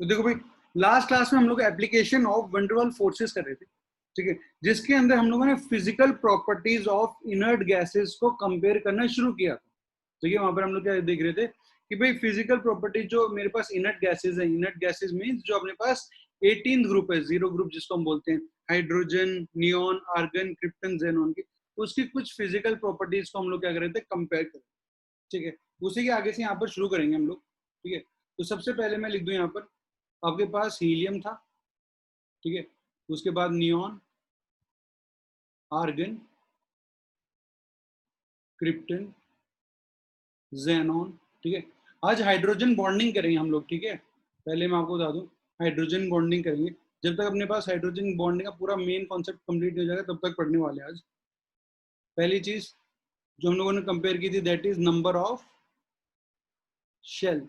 तो देखो भाई, लास्ट क्लास में हम लोग application of van der Waals forces कर रहे थे, ठीक है, जिसके अंदर हम लोगों ने physical properties of inert gases को कंपेयर करना शुरू किया था। ठीक है, वहां पर हम लोग क्या देख रहे थे कि भाई फिजिकल प्रॉपर्टीज जो मेरे पास इनर्ट गैसेस है, इनर्ट गैसेस मींस जो अपने पास 18th ग्रुप है, जीरो ग्रुप जिसको हम बोलते हैं, hydrogen, neon, argon, krypton, xenon की, उसकी कुछ फिजिकल प्रॉपर्टीज को हम लोग क्या कर रहे थे, कंपेयर कर। ठीक है, उसी के आगे से यहाँ पर शुरू करेंगे हम लोग। ठीक है, तो सबसे पहले मैं लिख दूं यहाँ पर, आपके पास हीलियम था, ठीक है, उसके बाद नियॉन, आर्गन, क्रिप्टन, जेनॉन। ठीक है, आज हाइड्रोजन बॉन्डिंग करेंगे हम लोग। ठीक है, पहले मैं आपको बता दूं, हाइड्रोजन बॉन्डिंग करेंगे। जब तक अपने पास हाइड्रोजन बॉन्डिंग का पूरा मेन कॉन्सेप्ट कंप्लीट नहीं हो जाएगा तब तक पढ़ने वाले आज। पहली चीज जो हम लोगों ने कंपेयर की थी, that is number of shell,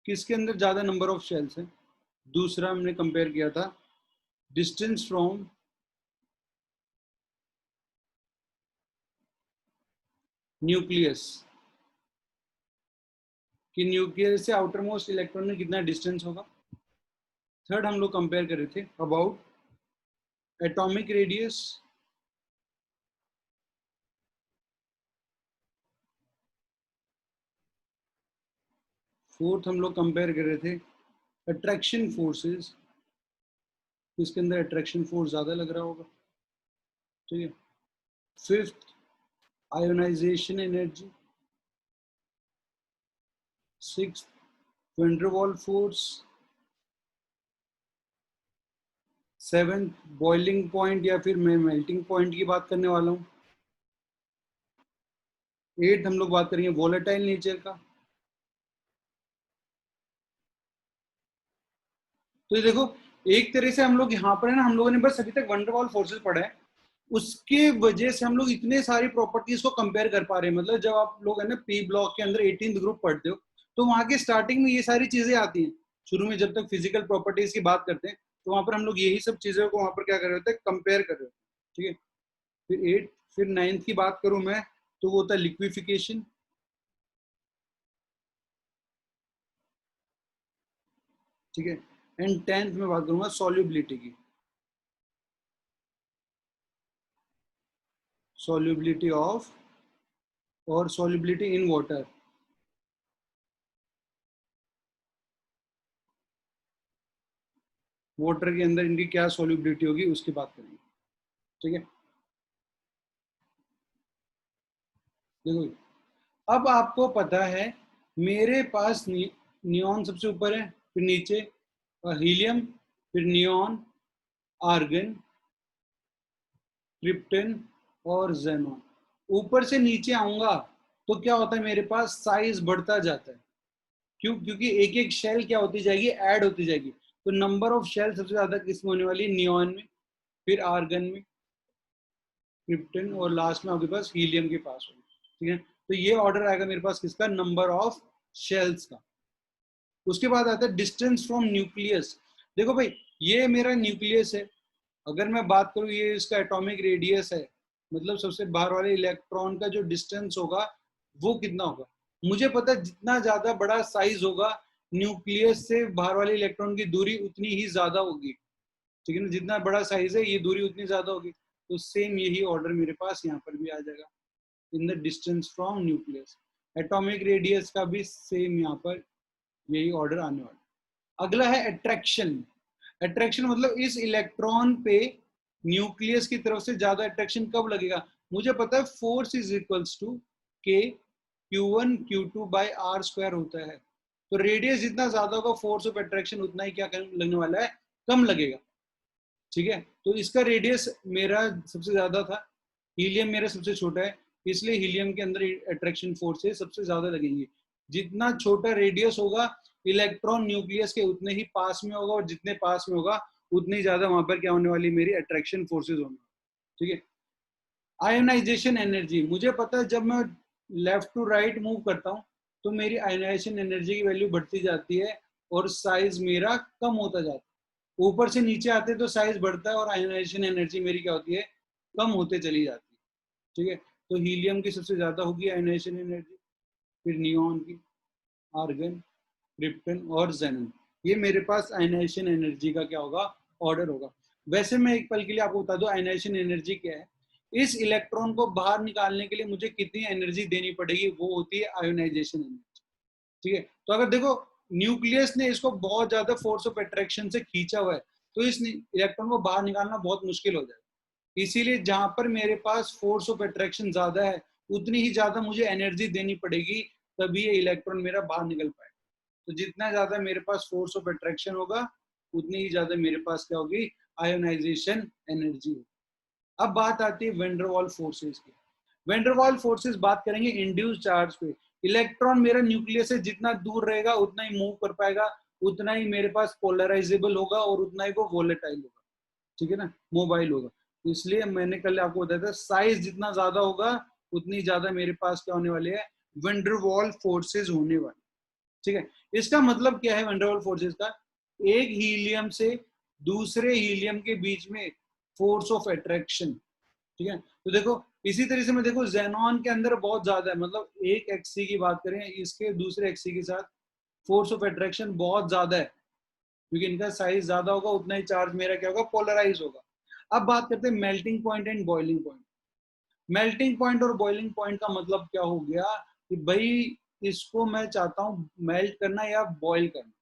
किसके अंदर ज्यादा नंबर ऑफ शेल्स है। दूसरा हमने कंपेयर किया था डिस्टेंस फ्रॉम न्यूक्लियस, कि न्यूक्लियस से आउटर मोस्ट इलेक्ट्रॉन में कितना डिस्टेंस होगा। थर्ड हम लोग कंपेयर कर रहे थे अबाउट एटॉमिक रेडियस, फोर्थ हम लोग कंपेयर कर रहे थे अट्रैक्शन फोर्सेस, इसके अंदर अट्रैक्शन फोर्स ज्यादा लग रहा होगा। ठीक है, fifth ionisation energy, sixth van der Waals force, seventh boiling point या फिर मैं मेल्टिंग पॉइंट की बात करने वाला हूँ। एट हम लोग बात करेंगे वोलेटाइल नेचर का। तो ये देखो, एक तरह से हम लोग यहाँ पर है ना, हम लोगों ने बस अभी तक वैन डेर वाल्स फोर्सेस पढ़ा है, उसके वजह से हम लोग इतने सारी प्रॉपर्टीज को कंपेयर कर पा रहे हैं। मतलब जब आप लोग है ना पी ब्लॉक के अंदर 18th ग्रुप पढ़ते हो तो वहां के स्टार्टिंग में ये सारी चीजें आती हैं। शुरू में जब तक फिजिकल प्रॉपर्टीज की बात करते हैं तो वहां पर हम लोग यही सब चीजों को वहां पर क्या कर रहे होते हैं, कंपेयर कर रहे होते हैं। ठीक है, फिर 8, फिर 9th की बात करूं मैं तो वो होता है लिक्विफिकेशन। ठीक है, एंड 10th में बात करूंगा सॉल्युबिलिटी की, सॉल्युबिलिटी ऑफ और सॉल्युबिलिटी इन वाटर। वाटर के अंदर इनकी क्या सॉल्युबिलिटी होगी उसकी बात करेंगे। ठीक है, देखो अब आपको पता है मेरे पास नियॉन सबसे ऊपर है, फिर नीचे हीलियम, फिर नियॉन, आर्गन, क्रिप्टन और जेनॉन। ऊपर से नीचे आऊंगा तो क्या होता है, मेरे पास साइज बढ़ता जाता है। क्यों? क्योंकि एक एक शेल क्या होती जाएगी, ऐड होती जाएगी। तो नंबर ऑफ शेल सबसे ज्यादा किसमें होने वाली, नियॉन में, फिर आर्गन में, क्रिप्टन और लास्ट में आपके पास हीलियम के पास होगी। ठीक है, तो ये ऑर्डर आएगा मेरे पास किसका, नंबर ऑफ शेल्स का। उसके बाद आता है डिस्टेंस फ्रॉम न्यूक्लियस। देखो भाई, ये मेरा न्यूक्लियस है, अगर मैं बात करूं ये इसका एटॉमिक रेडियस है, मतलब सबसे बाहर वाले इलेक्ट्रॉन का जो डिस्टेंस होगा वो कितना होगा। मुझे पता है जितना ज्यादा बड़ा साइज होगा न्यूक्लियस से बाहर वाले इलेक्ट्रॉन की दूरी उतनी ही ज्यादा होगी। ठीक है ना, जितना बड़ा साइज है ये दूरी उतनी ज्यादा होगी। तो सेम यही ऑर्डर मेरे पास यहाँ पर भी आ जाएगा, in the distance from nucleus. Atomic radius का भी सेम यहाँ पर यही ऑर्डर आने वाला। अगला है अट्रैक्शन। अट्रैक्शन मतलब इस इलेक्ट्रॉन पे न्यूक्लियस की तरफ से ज्यादा अट्रैक्शन कब लगेगा। मुझे पता है फोर्स इज इक्वल्स टू के Q1 Q2 by are square होता है। तो रेडियस जितना ज्यादा होगा फोर्स ऑफ अट्रैक्शन उतना ही क्या लगने वाला है, कम लगेगा। ठीक है, तो इसका रेडियस मेरा सबसे ज्यादा था, हीलियम मेरा सबसे छोटा है, इसलिए हीलियम के अंदर अट्रैक्शन फोर्सेस सबसे ज्यादा लगेंगे। जितना छोटा रेडियस होगा इलेक्ट्रॉन न्यूक्लियस के उतने ही पास में होगा, और जितने पास में होगा उतनी ज्यादा वहां पर क्या होने वाली, मेरी अट्रैक्शन फोर्सेज होंगे। ठीक है, आयोनाइजेशन एनर्जी, मुझे पता है जब मैं लेफ्ट टू राइट मूव करता हूँ तो मेरी आयोनाइजेशन एनर्जी की वैल्यू बढ़ती जाती है और साइज मेरा कम होता जाता है। ऊपर से नीचे आते तो साइज बढ़ता है और आयोनाइजेशन एनर्जी मेरी क्या होती है, कम होते चली जाती है। ठीक है, तो हीलियम की सबसे ज्यादा होगी आयोनाइजेशन एनर्जी, फिर नियॉन की, आर्गन, क्रिप्टन और जेनन। ये मेरे पास आयनाइजेशन एनर्जी का क्या होगा, ऑर्डर होगा। वैसे मैं एक पल के लिए आपको बता दूं आयनाइजेशन एनर्जी क्या है। इस इलेक्ट्रॉन को बाहर निकालने के लिए मुझे कितनी एनर्जी देनी पड़ेगी, वो होती है आयोनाइजेशन एनर्जी। ठीक है, तो अगर देखो न्यूक्लियस ने इसको बहुत ज्यादा फोर्स ऑफ अट्रैक्शन से खींचा हुआ है, तो इस इलेक्ट्रॉन को बाहर निकालना बहुत मुश्किल हो जाएगा। इसीलिए जहां पर मेरे पास फोर्स ऑफ अट्रैक्शन ज्यादा है, उतनी ही ज्यादा मुझे एनर्जी देनी पड़ेगी, तभी ये इलेक्ट्रॉन मेरा बाहर निकल पाएगा। तो जितना ज्यादा मेरे पास फोर्स ऑफ अट्रैक्शन होगा, उतनी ही ज्यादा मेरे पास क्या होगी, आयोनाइजेशन एनर्जी। अब बात आती है वेंडरवॉल फोर्सेस की। वेंडरवॉल फोर्सेस बात करेंगे इंड्यूस चार्ज पे। इलेक्ट्रॉन मेरा न्यूक्लियस से जितना दूर रहेगा उतना ही मूव कर पाएगा, उतना ही मेरे पास पोलराइजेबल होगा और उतना ही वो वोलेटाइल होगा, ठीक है ना, मोबाइल होगा। तो इसलिए मैंने कल आपको बताया था साइज जितना ज्यादा होगा उतनी ज्यादा मेरे पास क्या होने वाले है, वेंडरवॉल फोर्सेस होने वाले। ठीक है, इसका मतलब क्या है वेंडरवॉल फोर्सेस का, एक हीलियम से दूसरे हीलियम के बीच में फोर्स ऑफ अट्रैक्शन। ठीक है, तो देखो इसी तरह से मैं देखो जेनॉन के अंदर बहुत ज्यादा है, मतलब एक एक्सी की बात करें, इसके दूसरे एक्सी के साथ फोर्स ऑफ अट्रैक्शन बहुत ज्यादा है, क्योंकि इनका साइज ज्यादा होगा उतना ही चार्ज मेरा क्या होगा, पोलराइज होगा। अब बात करते हैं melting point and boiling point. Melting point और बॉइलिंग पॉइंट का मतलब क्या हो गया कि भाई इसको मैं चाहता हूँ मेल्ट करना या बॉयल करना।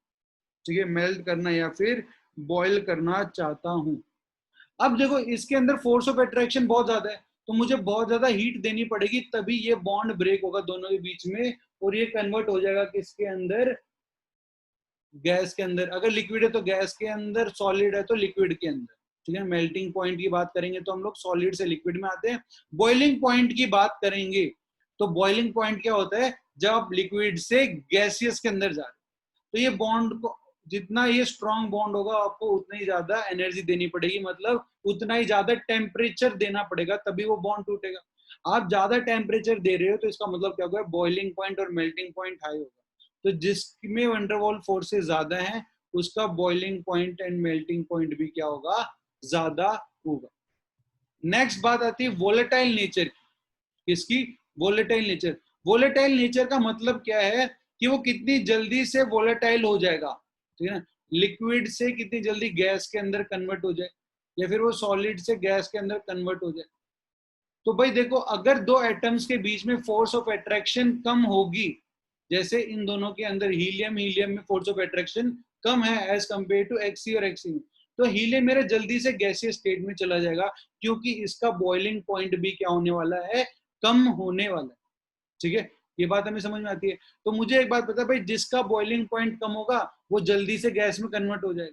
ठीक है, मेल्ट करना या फिर बॉयल करना चाहता हूँ। अब देखो इसके अंदर फोर्स ऑफ अट्रैक्शन बहुत ज्यादा है, तो मुझे बहुत ज्यादा हीट देनी पड़ेगी, तभी ये बॉन्ड ब्रेक होगा दोनों के बीच में, और ये कन्वर्ट हो जाएगा किसके अंदर, गैस के अंदर। अगर लिक्विड है तो गैस के अंदर, सॉलिड है तो लिक्विड के अंदर। ठीक है, मेल्टिंग पॉइंट की बात करेंगे तो हम लोग सॉलिड से लिक्विड में आते हैं। बॉइलिंग पॉइंट की बात करेंगे तो बॉइलिंग पॉइंट क्या होता है, जब आप लिक्विड से गैसियस के अंदर जा रहे हैं, तो ये बॉन्ड को जितना ये स्ट्रॉन्ग बॉन्ड होगा आपको उतना ही ज्यादा एनर्जी देनी पड़ेगी, मतलब उतना ही ज्यादा टेम्परेचर देना पड़ेगा, तभी वो बॉन्ड टूटेगा। आप ज्यादा टेम्परेचर दे रहे हो तो इसका मतलब क्या होगा, बॉइलिंग पॉइंट और मेल्टिंग पॉइंट हाई होगा। तो जिसमें वंडरवॉल फोर्सेस ज्यादा हैं उसका boiling point and melting point भी क्या होगा, ज्यादा होगा। नेक्स्ट बात आती है वोलेटाइल नेचर की। किसकी, वोलेटाइल नेचर। वोलेटाइल नेचर का मतलब क्या है कि वो कितनी जल्दी से वोलेटाइल हो जाएगा, ठीक है ना, लिक्विड से कितनी जल्दी गैस के अंदर कन्वर्ट हो जाए, या फिर वो सॉलिड से गैस के अंदर कन्वर्ट हो जाए। तो भाई देखो अगर दो एटम्स के बीच में फोर्स ऑफ अट्रैक्शन कम होगी, जैसे इन दोनों के अंदर हीलियम हीलियम में फोर्स ऑफ अट्रैक्शन कम है एज कंपेयर टू एक्सी और एक्सी में, तो हीलियम मेरा जल्दी से गैसियस स्टेट में चला जाएगा, क्योंकि इसका बॉइलिंग पॉइंट भी क्या होने वाला है, कम होने वाला है। ठीक है, ये बात हमें समझ में आती है। तो मुझे एक बात पता है भाई, जिसका बॉइलिंग पॉइंट कम होगा वो जल्दी से गैस में कन्वर्ट हो जाएगा।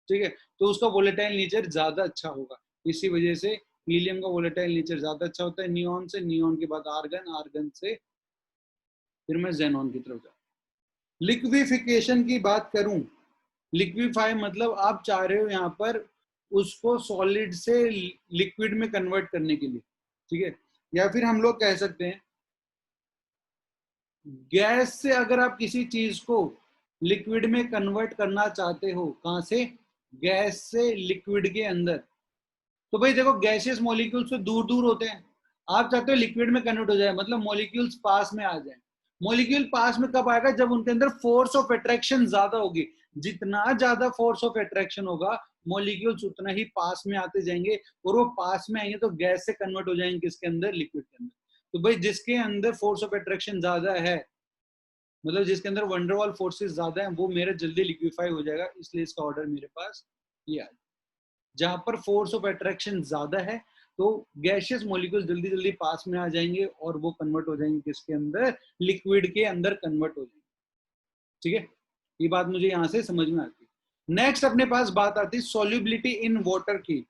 ठीक है, तो उसका वोलेटाइल नेचर ज्यादा अच्छा होगा। इसी वजह से हीलियम का वोलेटाइल नेचर ज्यादा अच्छा होता है नियॉन से, नियॉन के बाद आर्गन, आर्गन से फिर मैं जेनॉन की तरफ जाऊँ। लिक्विफिकेशन की बात करूं, लिक्विफाई मतलब आप चाह रहे हो यहाँ पर उसको सॉलिड से लिक्विड में कन्वर्ट करने के लिए। ठीक है, या फिर हम लोग कह सकते हैं गैस से अगर आप किसी चीज को लिक्विड में कन्वर्ट करना चाहते हो, कहां से, गैस से लिक्विड के अंदर, तो भाई देखो गैसियस मॉलिक्यूल्स तो दूर दूर होते हैं, आप चाहते हो लिक्विड में कन्वर्ट हो जाए, मतलब मॉलिक्यूल्स पास में आ जाए। मॉलिक्यूल पास में कब आएगा, जब उनके अंदर फोर्स ऑफ अट्रैक्शन ज्यादा होगी। जितना ज्यादा फोर्स ऑफ अट्रैक्शन होगा मॉलिक्यूल्स उतना ही पास में आते जाएंगे, और वो पास में आएंगे तो गैस से कन्वर्ट हो जाएंगे किसके अंदर, लिक्विड के अंदर। तो भाई जिसके अंदर फोर्स ऑफ अट्रैक्शन ज्यादा है, मतलब जिसके अंदर वंडरवॉल फोर्सेस ज्यादा है, वो मेरा जल्दी लिक्विफाई हो जाएगा, इसलिए इसका ऑर्डर मेरे पास ये आ। जहां पर फोर्स ऑफ अट्रैक्शन ज्यादा है तो गैसियस मॉलिक्यूल जल्दी जल्दी पास में आ जाएंगे और वो कन्वर्ट हो जाएंगे किसके अंदर, लिक्विड के अंदर कन्वर्ट हो जाएंगे। ठीक है, ये बात मुझे यहां से समझ में आती है। नेक्स्ट अपने पास बात आती है सोल्यूबिलिटी इन वाटर की।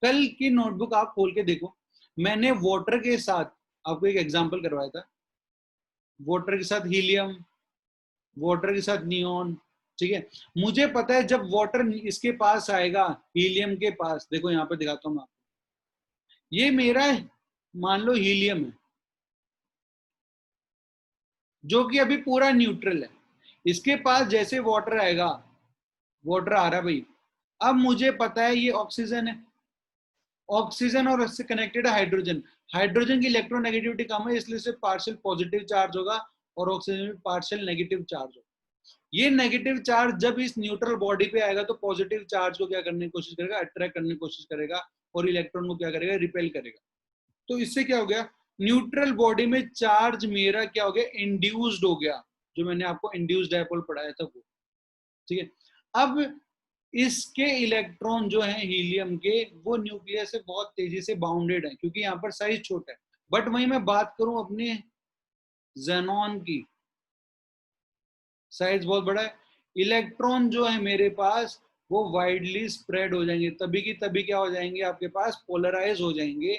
कल की नोटबुक आप खोल के देखो, मैंने वाटर के साथ आपको एक एग्जांपल करवाया था, वाटर के साथ हीलियम, वाटर के साथ नियॉन। ठीक है, मुझे पता है जब वाटर इसके पास आएगा, हीलियम के पास, देखो यहाँ पे दिखाता हूँ मैं, ये मेरा मान लो हीलियम है जो कि अभी पूरा न्यूट्रल है, इसके पास जैसे वाटर आएगा, वाटर आ रहा है भाई, अब मुझे पता है ये ऑक्सीजन है, ऑक्सीजन और इससे कनेक्टेड है हाइड्रोजन, हाइड्रोजन की इलेक्ट्रोनेगेटिविटी कम है इसलिए सिर्फ पार्शियल पॉजिटिव चार्ज होगा और ऑक्सीजन में पार्शियल नेगेटिव चार्ज होगा। ये नेगेटिव चार्ज जब इस न्यूट्रल बॉडी पे आएगा तो पॉजिटिव चार्ज को क्या करने की कोशिश करेगा, अट्रैक्ट करने की कोशिश करेगा और इलेक्ट्रॉन को क्या करेगा, रिपेल करेगा। तो इससे क्या हो गया, न्यूट्रल बॉडी में चार्ज मेरा क्या हो गया, इंड्यूस्ड हो गया, जो मैंने आपको इंड्यूस्ड डायपोल पढ़ाया था वो। ठीक है, अब इसके इलेक्ट्रॉन जो है हीलियम के, वो न्यूक्लियस से बहुत तेजी से बाउंडेड है क्योंकि यहाँ पर साइज छोटा है। बट वहीं मैं बात करूं अपने जेनॉन की, साइज बहुत बड़ा है, इलेक्ट्रॉन जो है मेरे पास वो वाइडली स्प्रेड हो जाएंगे, तभी की तभी क्या हो जाएंगे आपके पास, पोलराइज हो जाएंगे,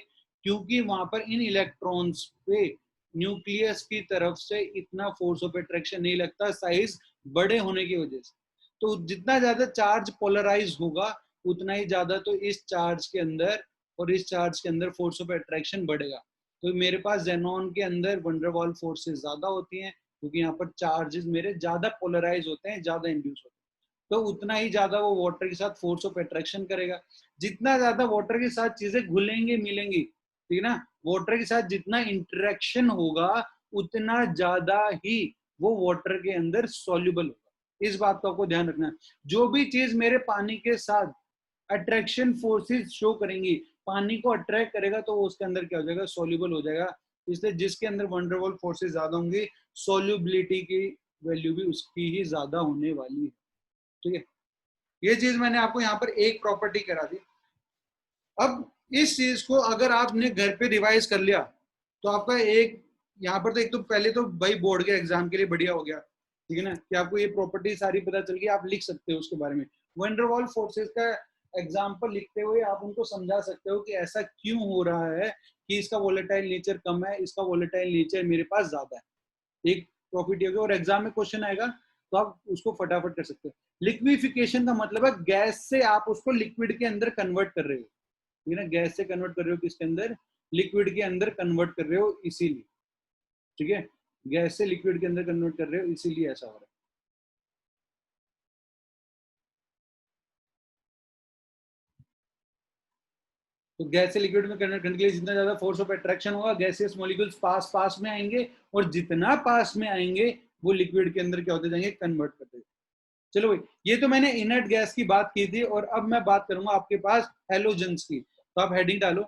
क्योंकि वहां पर इन इलेक्ट्रॉन्स पे न्यूक्लियस की तरफ से इतना फोर्स ऑफ अट्रैक्शन नहीं लगता, साइज बड़े होने की वजह से। तो जितना ज्यादा चार्ज पोलराइज होगा उतना ही ज्यादा तो इस चार्ज के अंदर और इस चार्ज के अंदर फोर्स ऑफ अट्रैक्शन बढ़ेगा। तो मेरे पास जेनॉन के अंदर वंडरवॉल फोर्सेस ज्यादा होती हैं क्योंकि यहाँ पर चार्जेस मेरे ज्यादा पोलराइज होते हैं, ज्यादा इंड्यूस होते हैं, तो उतना ही ज्यादा वो वाटर के साथ फोर्स ऑफ अट्रैक्शन करेगा। जितना ज्यादा वाटर के साथ चीजें घुलेंगी मिलेंगी, ठीक है ना, वाटर के साथ जितना इंटरेक्शन होगा उतना ज्यादा ही वो वाटर के अंदर सॉल्युबल होगा। इस बात को आपको ध्यान रखना है। जो भी चीज मेरे पानी के साथ अट्रैक्शन फोर्सेस शो करेंगी, पानी को अट्रैक्ट करेगा, तो वो उसके अंदर क्या हो जाएगा, सॉल्युबल हो जाएगा। इसलिए जिसके अंदर वंडरवॉल फोर्सेस ज्यादा होंगी, सोल्यूबिलिटी की वैल्यू भी उसकी ही ज्यादा होने वाली है। ठीक है, ये चीज मैंने आपको यहाँ पर एक प्रॉपर्टी करा दी। अब इस चीज को अगर आपने घर पे रिवाइज कर लिया तो आपका एक यहाँ पर तो एक तो पहले तो भाई बोर्ड के एग्जाम के लिए बढ़िया हो गया, ठीक है ना, कि आपको ये प्रॉपर्टी सारी पता चल गई, आप लिख सकते हो उसके बारे में। वंडरवॉल फोर्सेस का एग्जाम्पल लिखते हुए आप उनको समझा सकते हो कि ऐसा क्यों हो रहा है कि इसका वोलेटाइल नेचर कम है, इसका वोलेटाइल नेचर मेरे पास ज्यादा है। एक प्रॉपर्टी होगी और एग्जाम में क्वेश्चन आएगा तो आप उसको फटाफट कर सकते हो। लिक्विफिकेशन का मतलब है गैस से आप उसको लिक्विड के अंदर कन्वर्ट कर रहे हो, ठीक है ना, गैस से कन्वर्ट कर रहे हो किसके अंदर, लिक्विड के अंदर कन्वर्ट कर रहे हो, इसीलिए। ठीक है, गैस से लिक्विड के अंदर कन्वर्ट कर रहे हो, इसीलिए ऐसा हो रहा है। तो गैस से लिक्विड में कन्वर्ट करने के लिए जितना ज्यादा फोर्स ऑफ अट्रैक्शन होगा, गैसियस मॉलिक्यूल्स पास पास में आएंगे, और जितना पास में आएंगे वो लिक्विड के अंदर क्या होते जाएंगे, कन्वर्ट करते जाएंगे। चलो भाई, ये तो मैंने इनर्ट गैस की बात की थी, और अब मैं बात करूंगा आपके पास हेलोजेंस की। तो आप हेडिंग डालो,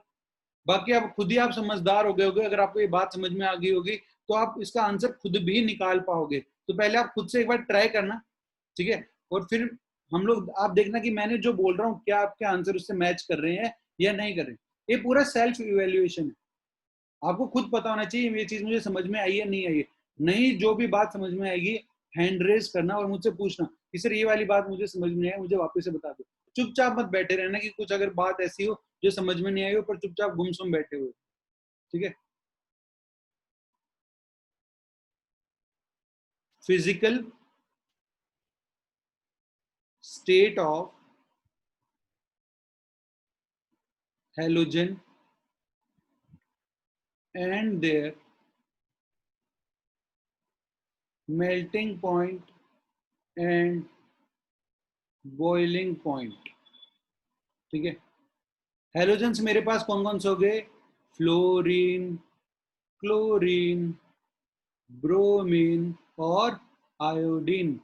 बाकी आप खुद ही आप समझदार हो गए होगे, अगर आपको ये बात समझ में आ गई होगी तो आप इसका आंसर खुद भी निकाल पाओगे। तो पहले आप खुद से एक बार ट्राई करना, ठीक है, और फिर हम लोग आप देखना कि मैंने जो बोल रहा हूँ क्या आपके आंसर उससे मैच कर रहे हैं या नहीं कर रहे हैं। ये पूरा सेल्फ इवेल्युएशन है, आपको खुद पता होना चाहिए ये चीज मुझे समझ में आई है नहीं आई है। नहीं, जो भी बात समझ में आएगी हैंड रेज करना और मुझसे पूछना कि सर ये वाली बात मुझे समझ में आई, मुझे वापस से बता दो। चुपचाप मत बैठे रहना कि कुछ अगर बात ऐसी हो जो समझ में नहीं आई हो पर चुपचाप गुमसुम बैठे हुए, ठीक है। Physical state of halogen and their melting point and boiling point, ठीक है। हेलोजेंस मेरे पास कौन कौन से हो गए, फ्लोरीन, क्लोरीन, ब्रोमीन और आयोडीन,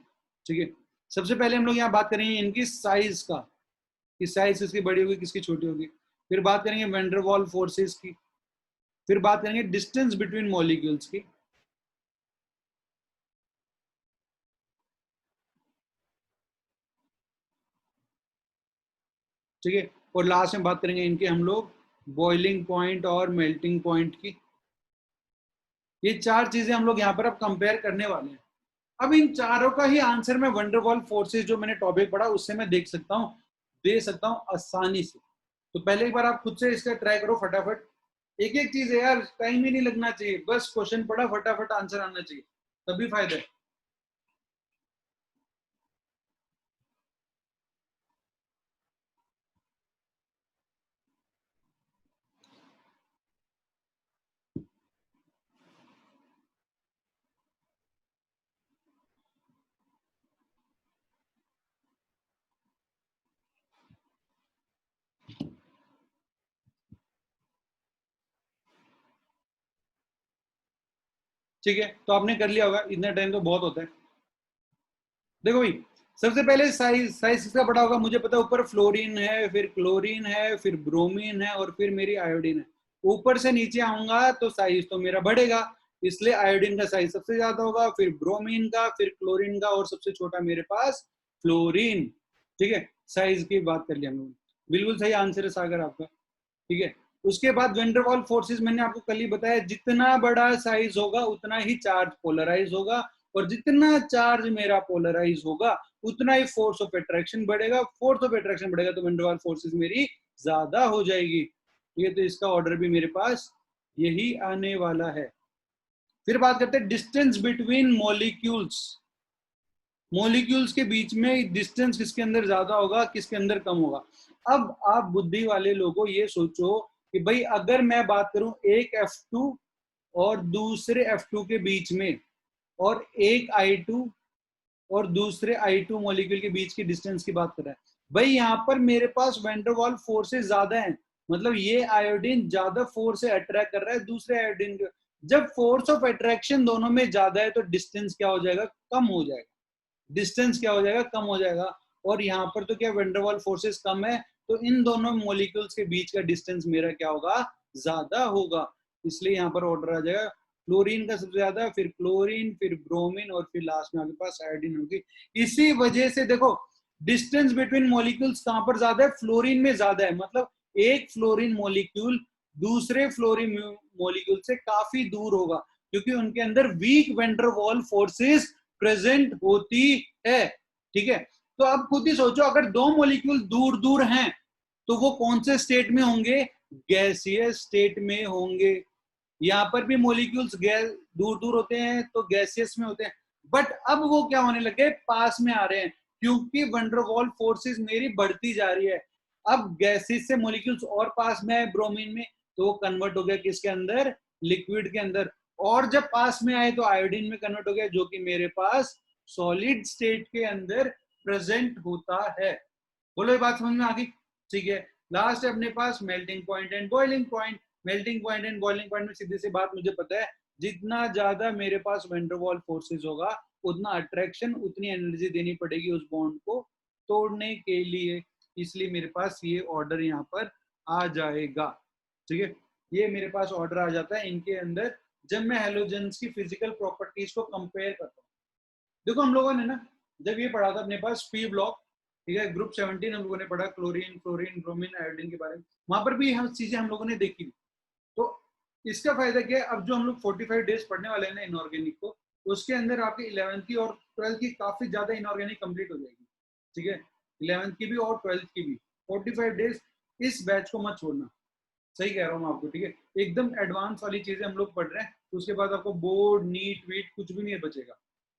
ठीक है। सबसे पहले हम लोग यहाँ बात करेंगे इनकी साइज का, कि साइज किसकी बड़ी होगी किसकी छोटी होगी। फिर बात करेंगे वैन फोर्सेस की। फिर बात करेंगे डिस्टेंस बिटवीन मॉलिक्यूल्स की। ठीक है, और लास्ट में बात करेंगे इनके हम लोग बॉइलिंग पॉइंट और मेल्टिंग पॉइंट की। ये चार चीजें हम लोग यहाँ पर अब कंपेयर करने वाले हैं। अब इन चारों का ही आंसर मैं वंडरवॉल फोर्सेस जो मैंने टॉपिक पढ़ा उससे मैं देख सकता हूँ, दे सकता हूँ आसानी से। तो पहले एक बार आप खुद से इसका ट्राई करो फटाफट। एक एक चीज है यार, टाइम ही नहीं लगना चाहिए, बस क्वेश्चन पढ़ा फटाफट आंसर आना चाहिए, तभी फायदा है। ठीक है, तो आपने कर लिया होगा, इतना टाइम तो बहुत होता है। देखो भाई, सबसे पहले साइज किसका बड़ा होगा मुझे पता है, ऊपर फ्लोरीन है, फिर क्लोरीन है, फिर ब्रोमीन है, और फिर मेरी आयोडीन है। ऊपर से नीचे आऊंगा तो साइज तो मेरा बढ़ेगा, इसलिए आयोडीन का साइज सबसे ज्यादा होगा, फिर ब्रोमीन का, फिर क्लोरीन का, और सबसे छोटा मेरे पास फ्लोरीन। ठीक है, साइज की बात कर लिया हम लोग। बिल्कुल सही आंसर है सागर आपका। ठीक है, उसके बाद वेंडरवॉल फोर्सेस मैंने आपको कल ही बताया, जितना बड़ा साइज होगा उतना ही चार्ज पोलराइज होगा, और जितना चार्ज मेरा पोलराइज होगा उतना ही फोर्स ऑफ अट्रैक्शन बढ़ेगा, फोर्स ऑफ अट्रैक्शन बढ़ेगा तो वेंडरवॉल फोर्सेस मेरी ज्यादा हो जाएगी। ये तो इसका ऑर्डर भी मेरे पास यही आने वाला है। फिर बात करते हैं डिस्टेंस बिटवीन मॉलिक्यूल्स। मॉलिक्यूल्स के बीच में डिस्टेंस किसके अंदर ज्यादा होगा, किसके अंदर कम होगा। अब आप बुद्धि वाले लोगों ये सोचो कि भाई अगर मैं बात करूं एक F2 और दूसरे F2 के बीच में, और एक I2 और दूसरे I2 मॉलिक्यूल के बीच की डिस्टेंस की बात कर रहा है, भाई यहाँ पर मेरे पास वेंडरवॉल फोर्सेस ज्यादा हैं, मतलब ये आयोडीन ज्यादा फोर्स से अट्रैक्ट कर रहा है दूसरे आयोडीन को। जब फोर्स ऑफ अट्रैक्शन दोनों में ज्यादा है तो डिस्टेंस क्या हो जाएगा, कम हो जाएगा। डिस्टेंस क्या हो जाएगा, कम हो जाएगा। और यहाँ पर तो क्या वेंडरवॉल फोर्सेस कम है, तो इन दोनों मॉलिक्यूल्स के बीच का डिस्टेंस मेरा क्या होगा, ज्यादा होगा। इसलिए यहाँ पर ऑर्डर आ जाएगा क्लोरीन का सबसे ज्यादा, फिर क्लोरीन, फिर ब्रोमीन, और फिर लास्ट में आपके पास आयोडीन होगी। इसी वजह से देखो डिस्टेंस बिटवीन मॉलिक्यूल्स कहां पर ज्यादा है, फ्लोरीन में ज्यादा है। मतलब एक फ्लोरीन मॉलिक्यूल दूसरे फ्लोरीन मॉलिक्यूल से काफी दूर होगा, क्योंकि उनके अंदर वीक वेंडरवॉल फोर्सेस प्रेजेंट होती है। ठीक है, तो अब खुद ही सोचो, अगर दो मॉलिक्यूल दूर दूर हैं तो वो कौन से स्टेट में होंगे, गैसियस स्टेट में होंगे। यहाँ पर भी मॉलिक्यूल्स दूर दूर होते हैं तो गैसियस में होते हैं, बट अब वो क्या होने लगे, पास में आ रहे हैं, क्योंकि वंडरवॉल फोर्सेस मेरी बढ़ती जा रही है। अब गैसेस से मॉलिक्यूल्स और पास में है ब्रोमीन में, तो वो कन्वर्ट हो गया किसके अंदर, लिक्विड के अंदर। और जब पास में आए तो आयोडीन में कन्वर्ट हो गया, जो कि मेरे पास सॉलिड स्टेट के अंदर प्रेजेंट होता है। बोलो ये बात समझ में आ गई। ठीक है, लास्ट है अपने पास melting point and boiling point. Melting point and boiling point में सीधी सी बात मुझे पता है, जितना ज्यादा मेरे पास वेंडरवॉल फोर्सेस होगा उतना अट्रैक्शन, उतनी एनर्जी देनी पड़ेगी उस बॉन्ड को तोड़ने के लिए। इसलिए मेरे पास ये ऑर्डर यहाँ पर आ जाएगा। ठीक है, ये मेरे पास ऑर्डर आ जाता है इनके अंदर, जब मैं हेलोजेंस की फिजिकल प्रॉपर्टीज को कंपेयर करता हूँ। देखो हम लोगों ने ना जब ये पढ़ा था अपने पास पी ब्लॉक, ठीक है, ग्रुप 17 हम लोगों ने पढ़ा क्लोरीन, फ्लोरीन, ब्रोमीन, आयोडीन के बारे में, वहां पर भी हम चीजें हम लोगों ने देखी। तो इसका फायदा क्या है, अब जो हम लोग 45 डेज पढ़ने वाले हैं ना इनऑर्गेनिक को, उसके अंदर आपकी 11th की और 12th की काफी ज्यादा इनऑर्गेनिक कंप्लीट हो जाएगी। ठीक है, 11th की भी और 12th की भी 45 डेज। इस बैच को मत छोड़ना, सही कह रहा हूँ मैं आपको। ठीक है, एकदम एडवांस वाली चीजें हम लोग पढ़ रहे हैं, तो उसके बाद आपको बोर्ड नीट वीट कुछ भी नहीं बचेगा।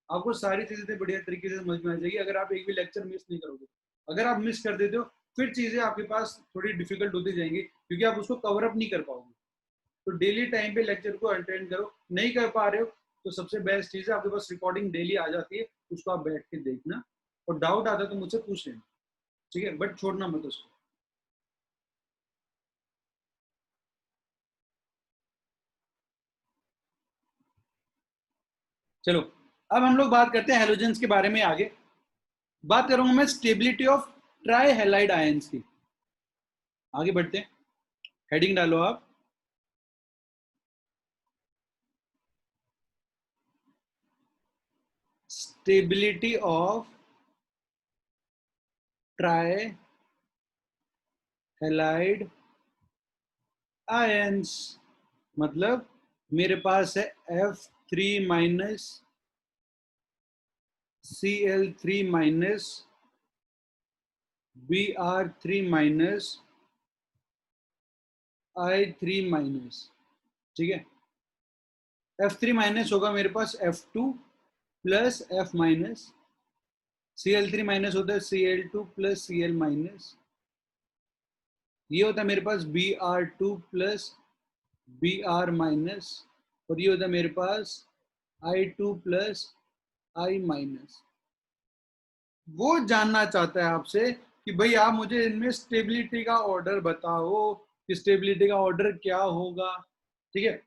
आपको सारी चीजें बढ़िया तरीके से समझ में आ जाएगी अगर आप एक भी लेक्चर मिस नहीं करोगे। अगर आप मिस कर देते हो फिर चीजें आपके पास थोड़ी डिफिकल्ट होती जाएंगी, क्योंकि आप उसको कवर अप नहीं कर पाओगे। तो डेली टाइम पे लेक्चर को अटेंड करो। नहीं कर पा रहे हो तो सबसे बेस्ट चीज है आपके पास रिकॉर्डिंग डेली आ जाती है, उसको आप बैठ के देखना, और डाउट आता है तो मुझसे पूछ लेना। ठीक है, बट छोड़ना मत उसको। चलो अब हम लोग बात करते हैं हेलोजेंस के बारे में। आगे बात करूंगा मैं stability of try halide ions की। आगे बढ़ते हैं, हेडिंग डालो आप, stability of try halide ions. मतलब मेरे पास है F3- Cl3- Br3- I3-। ठीक है, F3- होगा मेरे पास F2 प्लस F-। Cl3- होता है Cl2 प्लस Cl-। ये होता है मेरे पास Br2 प्लस Br-। और ये होता है मेरे पास I2 प्लस I-। वो जानना चाहता है आपसे कि भाई आप मुझे इनमें स्टेबिलिटी का ऑर्डर बताओ कि स्टेबिलिटी का ऑर्डर क्या होगा। ठीक है,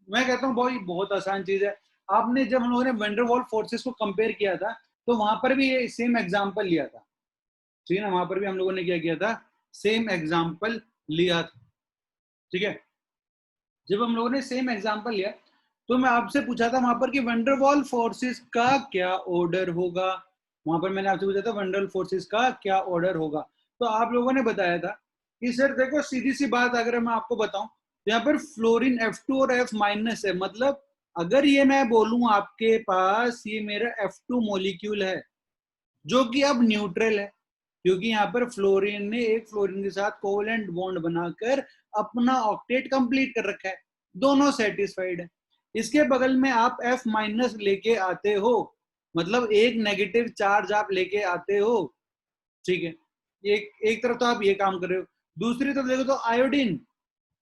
मैं कहता हूँ भाई बहुत आसान चीज है। आपने जब हम लोगों ने वंडरवॉल फोर्सेस को कंपेयर किया था, तो वहां पर भी ये सेम एग्जांपल लिया था, ठीक है ना, वहां पर भी हम लोगों ने क्या किया था, सेम एग्जांपल लिया था, ठीक है। जब हम लोगों ने सेम एग्जांपल लिया तो मैं आपसे पूछा था वहां पर कि वंडरवॉल फोर्सेस का क्या ऑर्डर होगा, वहां पर मैंने आपसे पूछा था वंडरवॉल फोर्सेस का क्या ऑर्डर होगा, तो आप लोगों ने बताया था कि सर देखो सीधी सी बात अगर मैं आपको बताऊं तो यहाँ पर फ्लोरीन F2 और F माइनस है, मतलब अगर ये मैं बोलूं आपके पास ये मेरा F2 मोलिक्यूल है जो कि अब न्यूट्रल है, क्योंकि यहाँ पर फ्लोरीन ने एक फ्लोरीन के साथ कोवेलेंट बॉन्ड बनाकर अपना ऑक्टेट कंप्लीट कर रखा है, दोनों सेटिस्फाइड है। इसके बगल में आप F माइनस लेके आते हो, मतलब एक नेगेटिव चार्ज आप लेके आते हो, ठीक है। एक तरफ तो आप ये काम कर रहे हो, दूसरी तरफ देखो तो आयोडीन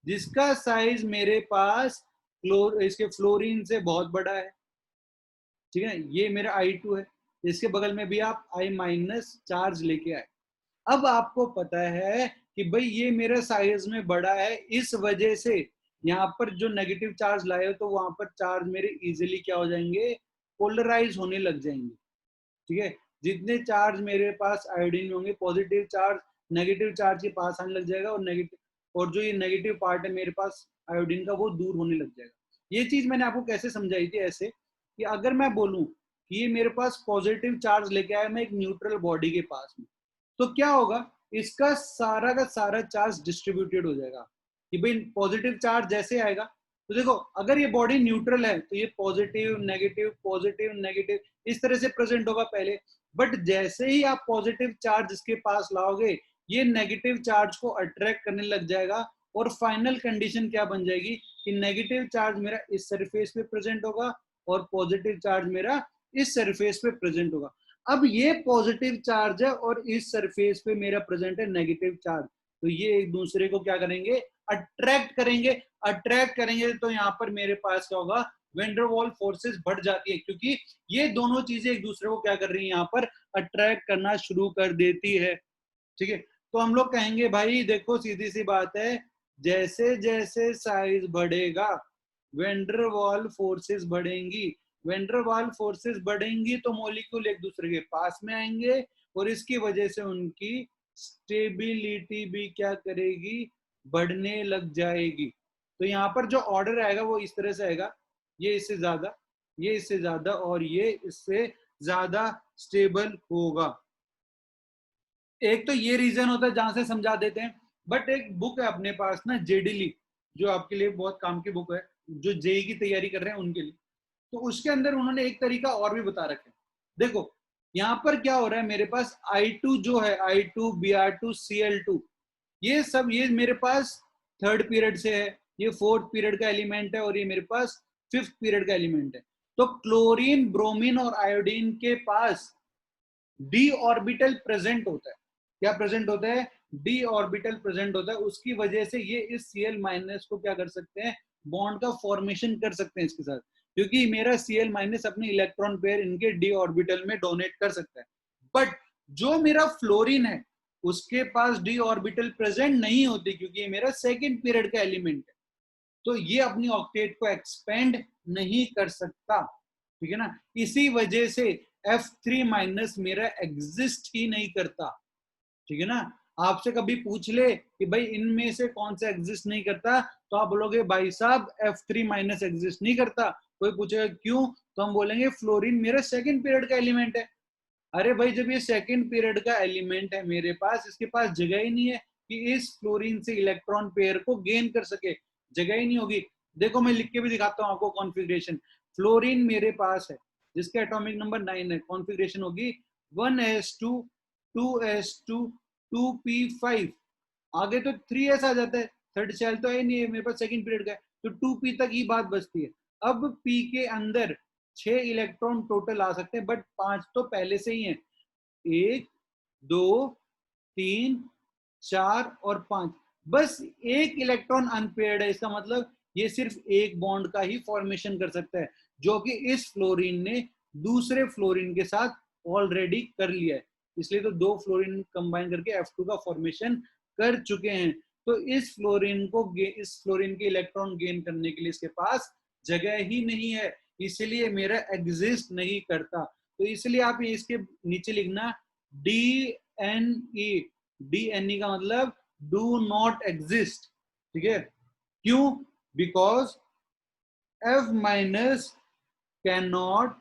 जिसका साइज मेरे पास इसके फ्लोरीन से बहुत बड़ा है, ठीक है, ये मेरा I2 है, इसके बगल में भी आप I माइनस चार्ज लेके आए। अब आपको पता है कि भाई ये मेरा साइज में बड़ा है, इस वजह से यहाँ पर जो नेगेटिव चार्ज लाए हो तो वहां पर चार्ज मेरे इजीली क्या हो जाएंगे, पोलराइज होने लग जाएंगे, ठीक है। जितने चार्ज मेरे पास आयोडीन में होंगे पॉजिटिव चार्ज नेगेटिव चार्ज के पास आने लग जाएगा, और जो ये नेगेटिव पार्ट है मेरे पास आयोडीन का वो दूर होने लग जाएगा। ये चीज मैंने आपको कैसे समझाई थी, ऐसे कि अगर मैं बोलूं कि ये मेरे पास पॉजिटिव चार्ज लेके आया मैं एक न्यूट्रल बॉडी के पास में, तो क्या होगा, इसका सारा का सारा चार्ज डिस्ट्रीब्यूटेड हो जाएगा, कि भाई पॉजिटिव चार्ज जैसे आएगा तो देखो अगर ये बॉडी न्यूट्रल है तो ये पॉजिटिव नेगेटिव इस तरह से प्रेजेंट होगा पहले, बट जैसे ही आप पॉजिटिव चार्ज इसके पास लाओगे ये नेगेटिव चार्ज को अट्रैक्ट करने लग जाएगा, और फाइनल कंडीशन क्या बन जाएगी कि नेगेटिव चार्ज मेरा इस सरफेस पे प्रेजेंट होगा और पॉजिटिव चार्ज मेरा इस सरफेस पे प्रेजेंट होगा। अब ये पॉजिटिव चार्ज है और इस सरफेस पे मेरा प्रेजेंट है नेगेटिव चार्ज, तो ये एक दूसरे को क्या करेंगे, अट्रैक्ट करेंगे। अट्रैक्ट करेंगे तो यहाँ पर मेरे पास क्या होगा, वेंडरवॉल फोर्सेस बढ़ जाती है, क्योंकि ये दोनों चीजें एक दूसरे को क्या कर रही है, यहाँ पर अट्रैक्ट करना शुरू कर देती है, ठीक है। तो हम लोग कहेंगे भाई देखो सीधी सी बात है, जैसे जैसे साइज बढ़ेगा वेंडरवॉल फोर्सेस बढ़ेंगी, वेंडरवॉल फोर्सेस बढ़ेंगी तो मॉलिक्यूल एक दूसरे के पास में आएंगे और इसकी वजह से उनकी स्टेबिलिटी भी क्या करेगी, बढ़ने लग जाएगी। तो यहाँ पर जो ऑर्डर आएगा वो इस तरह से आएगा, ये इससे ज्यादा, ये इससे ज्यादा और ये इससे ज्यादा स्टेबल होगा। एक तो ये रीजन होता है जहां से समझा देते हैं, बट एक बुक है अपने पास ना जेडीली, जो आपके लिए बहुत काम की बुक है, जो जेई की तैयारी कर रहे हैं उनके लिए, तो उसके अंदर उन्होंने एक तरीका और भी बता रखे। देखो यहाँ पर क्या हो रहा है, मेरे पास I2 जो है I2 Br2 Cl2 ये सब ये मेरे पास थर्ड पीरियड से है, ये फोर्थ पीरियड का एलिमेंट है और ये मेरे पास फिफ्थ पीरियड का एलिमेंट है। तो क्लोरीन ब्रोमीन और आयोडीन के पास डी ऑर्बिटल प्रेजेंट होता है, क्या प्रेजेंट होता है, डी ऑर्बिटल प्रेजेंट होता है, उसकी वजह से ये इस Cl माइनस को क्या कर सकते हैं, बॉन्ड का फॉर्मेशन कर सकते हैं इसके साथ, क्योंकि मेरा Cl माइनस अपने इलेक्ट्रॉन पेयर इनके डी ऑर्बिटल में डोनेट कर सकता है। बट जो मेरा फ्लोरीन है उसके पास डी ऑर्बिटल प्रेजेंट नहीं होती, क्योंकि ये मेरा सेकेंड पीरियड का एलिमेंट है, तो ये अपनी ऑक्टेट को एक्सपेंड नहीं कर सकता, ठीक है ना। इसी वजह से F3 माइनस मेरा एग्जिस्ट ही नहीं करता, ठीक है ना। आपसे कभी पूछ ले कि भाई इनमें से कौन सा एग्जिस्ट नहीं करता, तो आप बोलोगे भाई साहब F3 माइनस एग्जिस्ट नहीं करता। कोई पूछेगा क्यों, तो हम बोलेंगे फ्लोरीन मेरा सेकंड पीरियड का एलिमेंट है। अरे भाई जब ये सेकंड पीरियड का एलिमेंट है मेरे पास, इसके पास जगह ही नहीं है कि इस फ्लोरीन से इलेक्ट्रॉन पेयर को गेन कर सके, जगह ही नहीं होगी। देखो मैं लिख के भी दिखाता हूँ आपको कॉन्फ़िगरेशन। फ्लोरीन मेरे पास है जिसके एटॉमिक नंबर 9 है, कॉन्फ़िगरेशन होगी 1s2 2s2 2p5, आगे तो 3s आ जाता है, थर्ड शेल तो है नहीं है मेरे पास, सेकंड पीरियड का है, तो 2p तक ही बात बचती है। अब p के अंदर 6 इलेक्ट्रॉन टोटल आ सकते हैं, बट 5 तो पहले से ही है, 1 2 3 4 और 5, बस एक इलेक्ट्रॉन अनपेयर्ड है, इसका मतलब ये सिर्फ एक बॉन्ड का ही फॉर्मेशन कर सकता है, जो कि इस फ्लोरीन ने दूसरे फ्लोरीन के साथ ऑलरेडी कर लिया है, इसलिए तो दो फ्लोरीन कंबाइन करके F2 का फॉर्मेशन कर चुके हैं। तो इस फ्लोरीन के इलेक्ट्रॉन गेन करने के लिए इसके पास जगह ही नहीं है, इसलिए मेरा एग्जिस्ट नहीं करता। तो इसलिए आप इसके नीचे लिखना DNE। DNE का मतलब डू नॉट एग्जिस्ट, ठीक है। क्यों? Because F minus can not,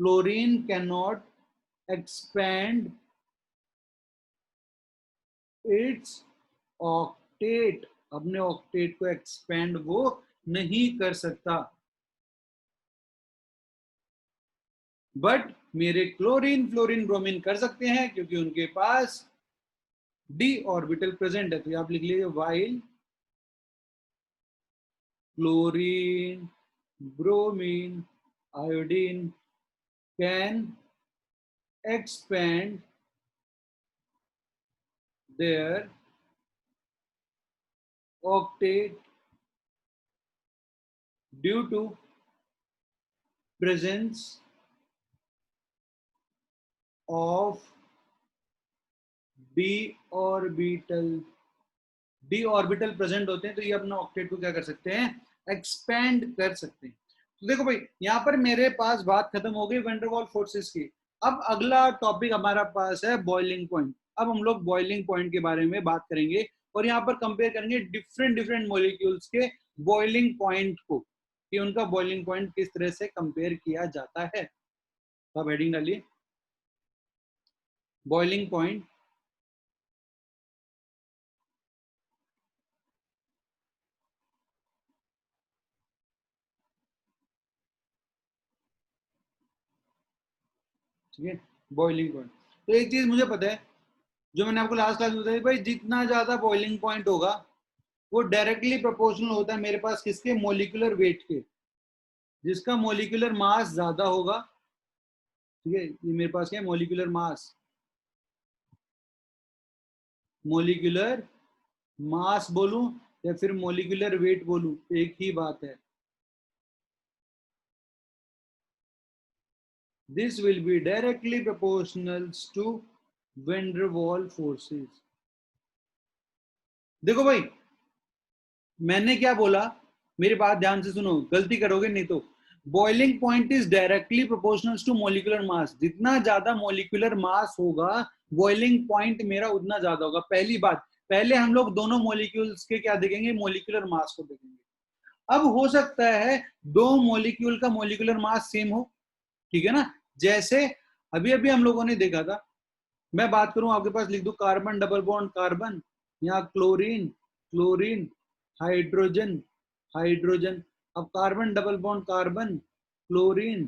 chlorine can not expand it's octet, अपने ऑक्टेट को एक्सपैंड वो नहीं कर सकता। बट मेरे क्लोरीन, फ्लोरीन, ब्रोमीन कर सकते हैं क्योंकि उनके पास d ऑर्बिटल प्रेजेंट है। तो आप लिख लीजिए while chlorine, bromine, iodine can expand their octet due to presence of d orbital। d orbital present होते हैं तो ये अपना ऑक्टेट को क्या कर सकते हैं, एक्सपेंड कर सकते हैं। तो देखो भाई यहाँ पर मेरे पास बात खत्म हो गई वैन डर वाल्स फोर्सेस की। अब अगला टॉपिक हमारा पास है बॉइलिंग पॉइंट। अब हम लोग बॉइलिंग पॉइंट के बारे में बात करेंगे और यहाँ पर कंपेयर करेंगे डिफरेंट डिफरेंट मॉलिक्यूल्स के बॉइलिंग पॉइंट को, कि उनका बॉइलिंग पॉइंट किस तरह से कंपेयर किया जाता है। तो आप हेडिंग डालिए बॉइलिंग पॉइंट। ठीक है, बॉइलिंग पॉइंट। तो एक चीज मुझे पता है, जो मैंने आपको लास्ट क्लास में बताई, भाई जितना ज्यादा बॉइलिंग पॉइंट होगा वो डायरेक्टली प्रोपोर्शनल होता है मेरे पास किसके, मोलिकुलर वेट के। जिसका मोलिकुलर मास ज्यादा होगा, ठीक है, ये मेरे पास क्या है, मोलिकुलर मास, मोलिकुलर मास बोलूं या फिर मोलिकुलर वेट बोलूं, एक ही बात है। This will be directly proportional to van der Waals forces. देखो भाई मैंने क्या बोला, मेरी बात ध्यान से सुनो, गलती करोगे नहीं तो। Boiling point is directly proportional to molecular mass. जितना ज्यादा मोलिकुलर मास होगा बॉइलिंग पॉइंट मेरा उतना ज्यादा होगा। पहली बात, पहले हम लोग दोनों मोलिक्यूल्स के क्या देखेंगे, मोलिकुलर मास को देखेंगे। अब हो सकता है दो मोलिक्यूल का मोलिकुलर मास सेम हो, ठीक है ना। जैसे अभी अभी हम लोगों ने देखा था, मैं बात करूं आपके पास लिख दू कार्बन डबल बॉन्ड कार्बन, यहाँ क्लोरीन, क्लोरीन, हाइड्रोजन, हाइड्रोजन। अब carbon double bond carbon, chlorine,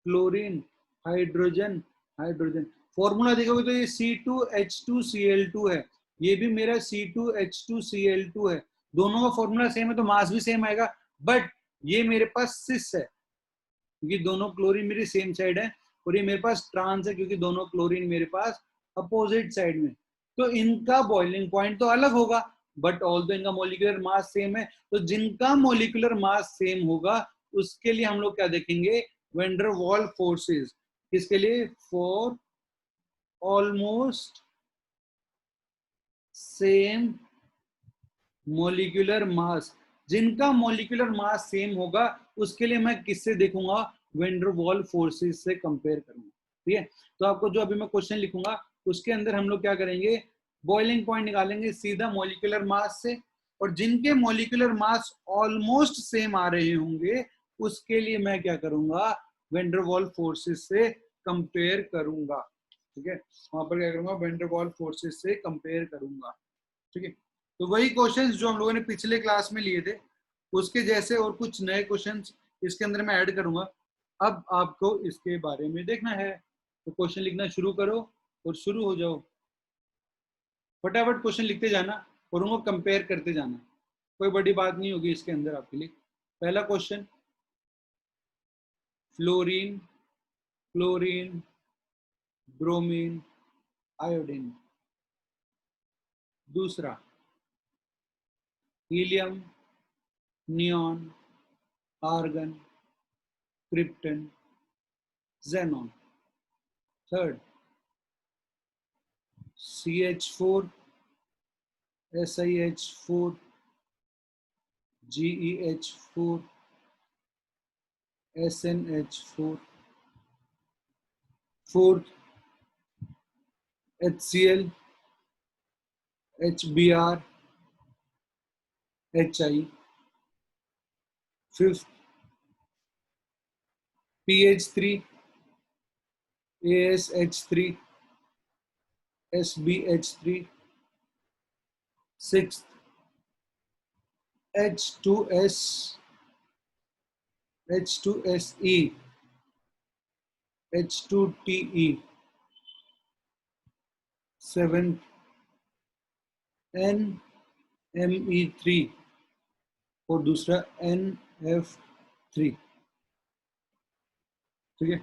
chlorine, hydrogen, hydrogen. Formula देखोगे तो ये C2H2Cl2 है, ये भी मेरा C2H2Cl2 है। दोनों का फॉर्मूला सेम है तो मास भी सेम आएगा। बट ये मेरे पास सिस है क्योंकि दोनों क्लोरीन मेरी सेम साइड है, और ये मेरे पास ट्रांस है क्योंकि दोनों क्लोरीन मेरे पास अपोजिट साइड में। तो इनका बॉइलिंग पॉइंट तो अलग होगा, बट ऑल दो इनका मोलिकुलर मास सेम है। तो जिनका मोलिकुलर मास सेम होगा उसके लिए हम लोग क्या देखेंगे, वैन डर वाल्स फोर्सेस। किसके लिए, for almost same molecular mass. जिनका मोलिकुलर मास सेम होगा उसके लिए मैं किससे देखूंगा, वैन डर वाल्स फोर्सेस से कंपेयर करूंगा। ठीक है, तो आपको जो अभी मैं क्वेश्चन लिखूंगा उसके अंदर हम लोग क्या करेंगे, बॉइलिंग पॉइंट निकालेंगे सीधा मोलिकुलर मास से, और जिनके मोलिकुलर मास ऑलमोस्ट सेम आ रहे होंगे उसके लिए मैं क्या करूंगा, वैन डर वाल्स फोर्सेस से कंपेयर करूंगा। ठीक है, वहां पर क्या करूंगा, वैन डर वाल्स फोर्सेस से कंपेयर करूंगा। ठीक है, तो वही क्वेश्चंस जो हम लोगों ने पिछले क्लास में लिए थे उसके जैसे और कुछ नए क्वेश्चंस इसके अंदर मैं ऐड करूंगा। अब आपको इसके बारे में देखना है, तो क्वेश्चन लिखना शुरू करो और शुरू हो जाओ। फटाफट क्वेश्चन लिखते जाना और उनको कंपेयर करते जाना, कोई बड़ी बात नहीं होगी इसके अंदर आपके लिए। पहला question, fluorine, chlorine, bromine, iodine. दूसरा, helium, neon, argon, krypton, xenon। Third, CH4, SiH4, GeH4, SnH4। Fourth HCl, HBr, HI. Fifth PH3, ASH3, SBH3. Sixth H2S, H2SE, H2TE. Seventh NME3 और दूसरा NF3. ठीक है,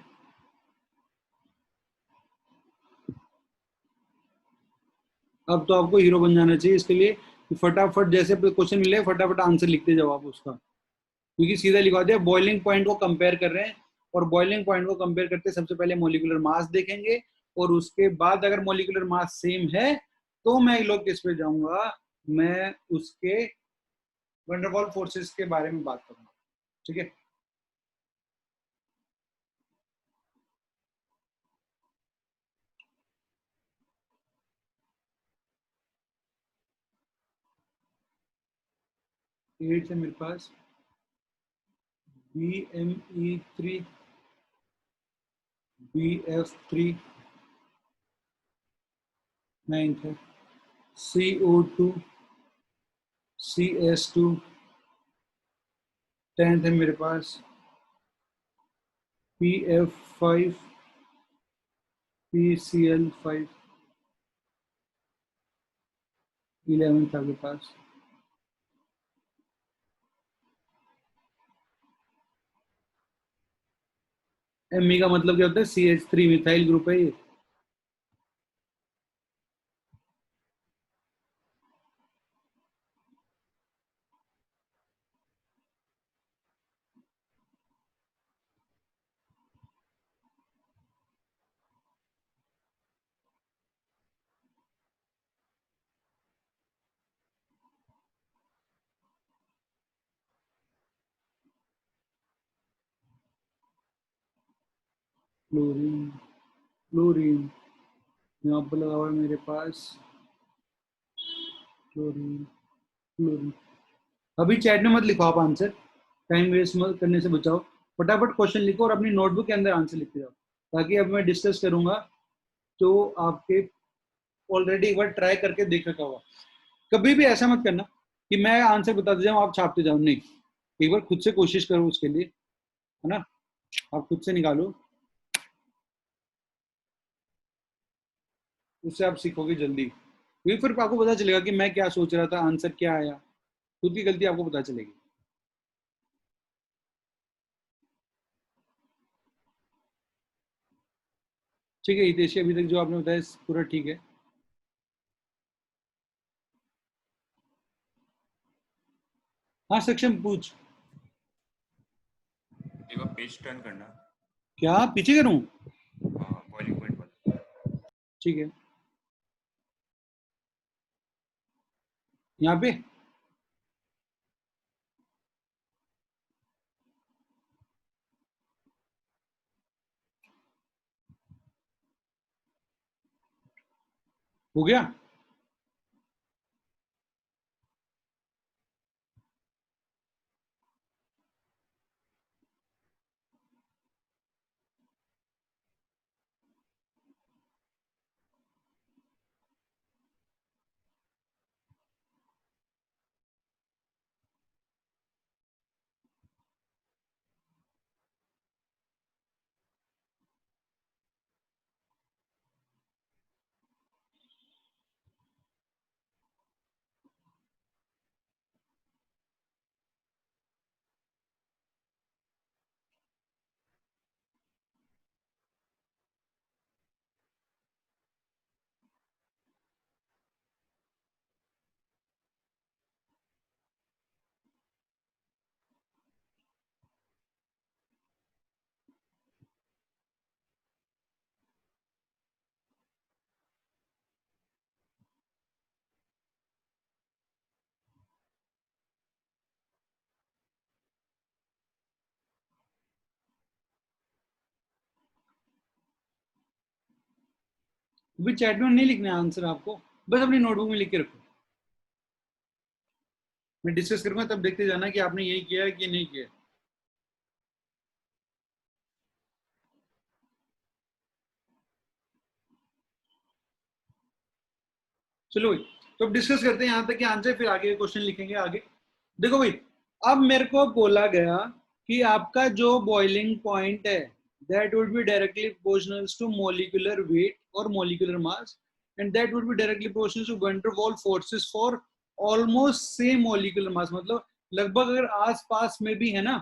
अब तो आपको हीरो बन जाना चाहिए इसके लिए कि फटाफट जैसे क्वेश्चन मिले फटाफट आंसर लिखते जाओ आप उसका, क्योंकि सीधा लिखवा दिया बॉइलिंग पॉइंट को कंपेयर कर रहे हैं, और बॉइलिंग पॉइंट को कंपेयर करते सबसे पहले मॉलिक्यूलर मास देखेंगे, और उसके बाद अगर मॉलिक्यूलर मास सेम है तो मैं लोग किस पे जाऊंगा, मैं उसके वंडरवॉल फोर्सेस के बारे में बात करूंगा. ठीक है, एट है मेरे पास BME3, BF3. नाइन्थ है CO2, CS2. 10th है मेरे पास PF5, PCl5. 11th आपके पास ME का मतलब क्या होता है, CH3 मिथाइल ग्रुप है ये. क्लोरीन, क्लोरीन यहाँ पर लगा हुआ है मेरे पास. Chlorine, chlorine. अभी चैट में मत लिखो आप आंसर, टाइम वेस्ट मत करने से बचाओ. फटाफट क्वेश्चन लिखो और अपनी नोटबुक के अंदर आंसर लिखते जाओ, ताकि अब मैं डिस्कस करूंगा तो आपके ऑलरेडी एक बार ट्राई करके देख रखा होगा. कभी भी ऐसा मत करना कि मैं आंसर बताते जाऊं आप छापते जाओ, नहीं. एक बार खुद से कोशिश करो उसके लिए, है ना, आप खुद से निकालो, उससे आप सीखोगे जल्दी, क्योंकि फिर आपको पता चलेगा कि मैं क्या सोच रहा था, आंसर क्या आया, खुद की गलती आपको पता चलेगी. ठीक है हितेशी, अभी तक जो आपने बताया पूरा ठीक है. हाँ सक्षम पूछ. एक बार पेज टर्न करना. क्या पीछे करूं? हाँ, बॉइलिंग पॉइंट वाला. ठीक है, यहाँ पे हो गया. भी चैट में नहीं लिखना है आंसर आपको, बस अपनी नोटबुक में लिख के रखो। मैं डिस्कस करूंगा तब देखते जाना कि आपने यही किया है कि नहीं किया। चलो भाई, तो अब डिस्कस करते हैं यहाँ तक कि आंसर, फिर आगे क्वेश्चन लिखेंगे आगे। देखो भाई, अब मेरे को बोला गया कि आपका जो बॉइलिंग पॉइंट है that would be directly proportional to molecular weight और molecular mass, and that would be directly proportional to van der Waals forces for almost same molecular mass. मतलब लगभग अगर आसपास में भी है ना,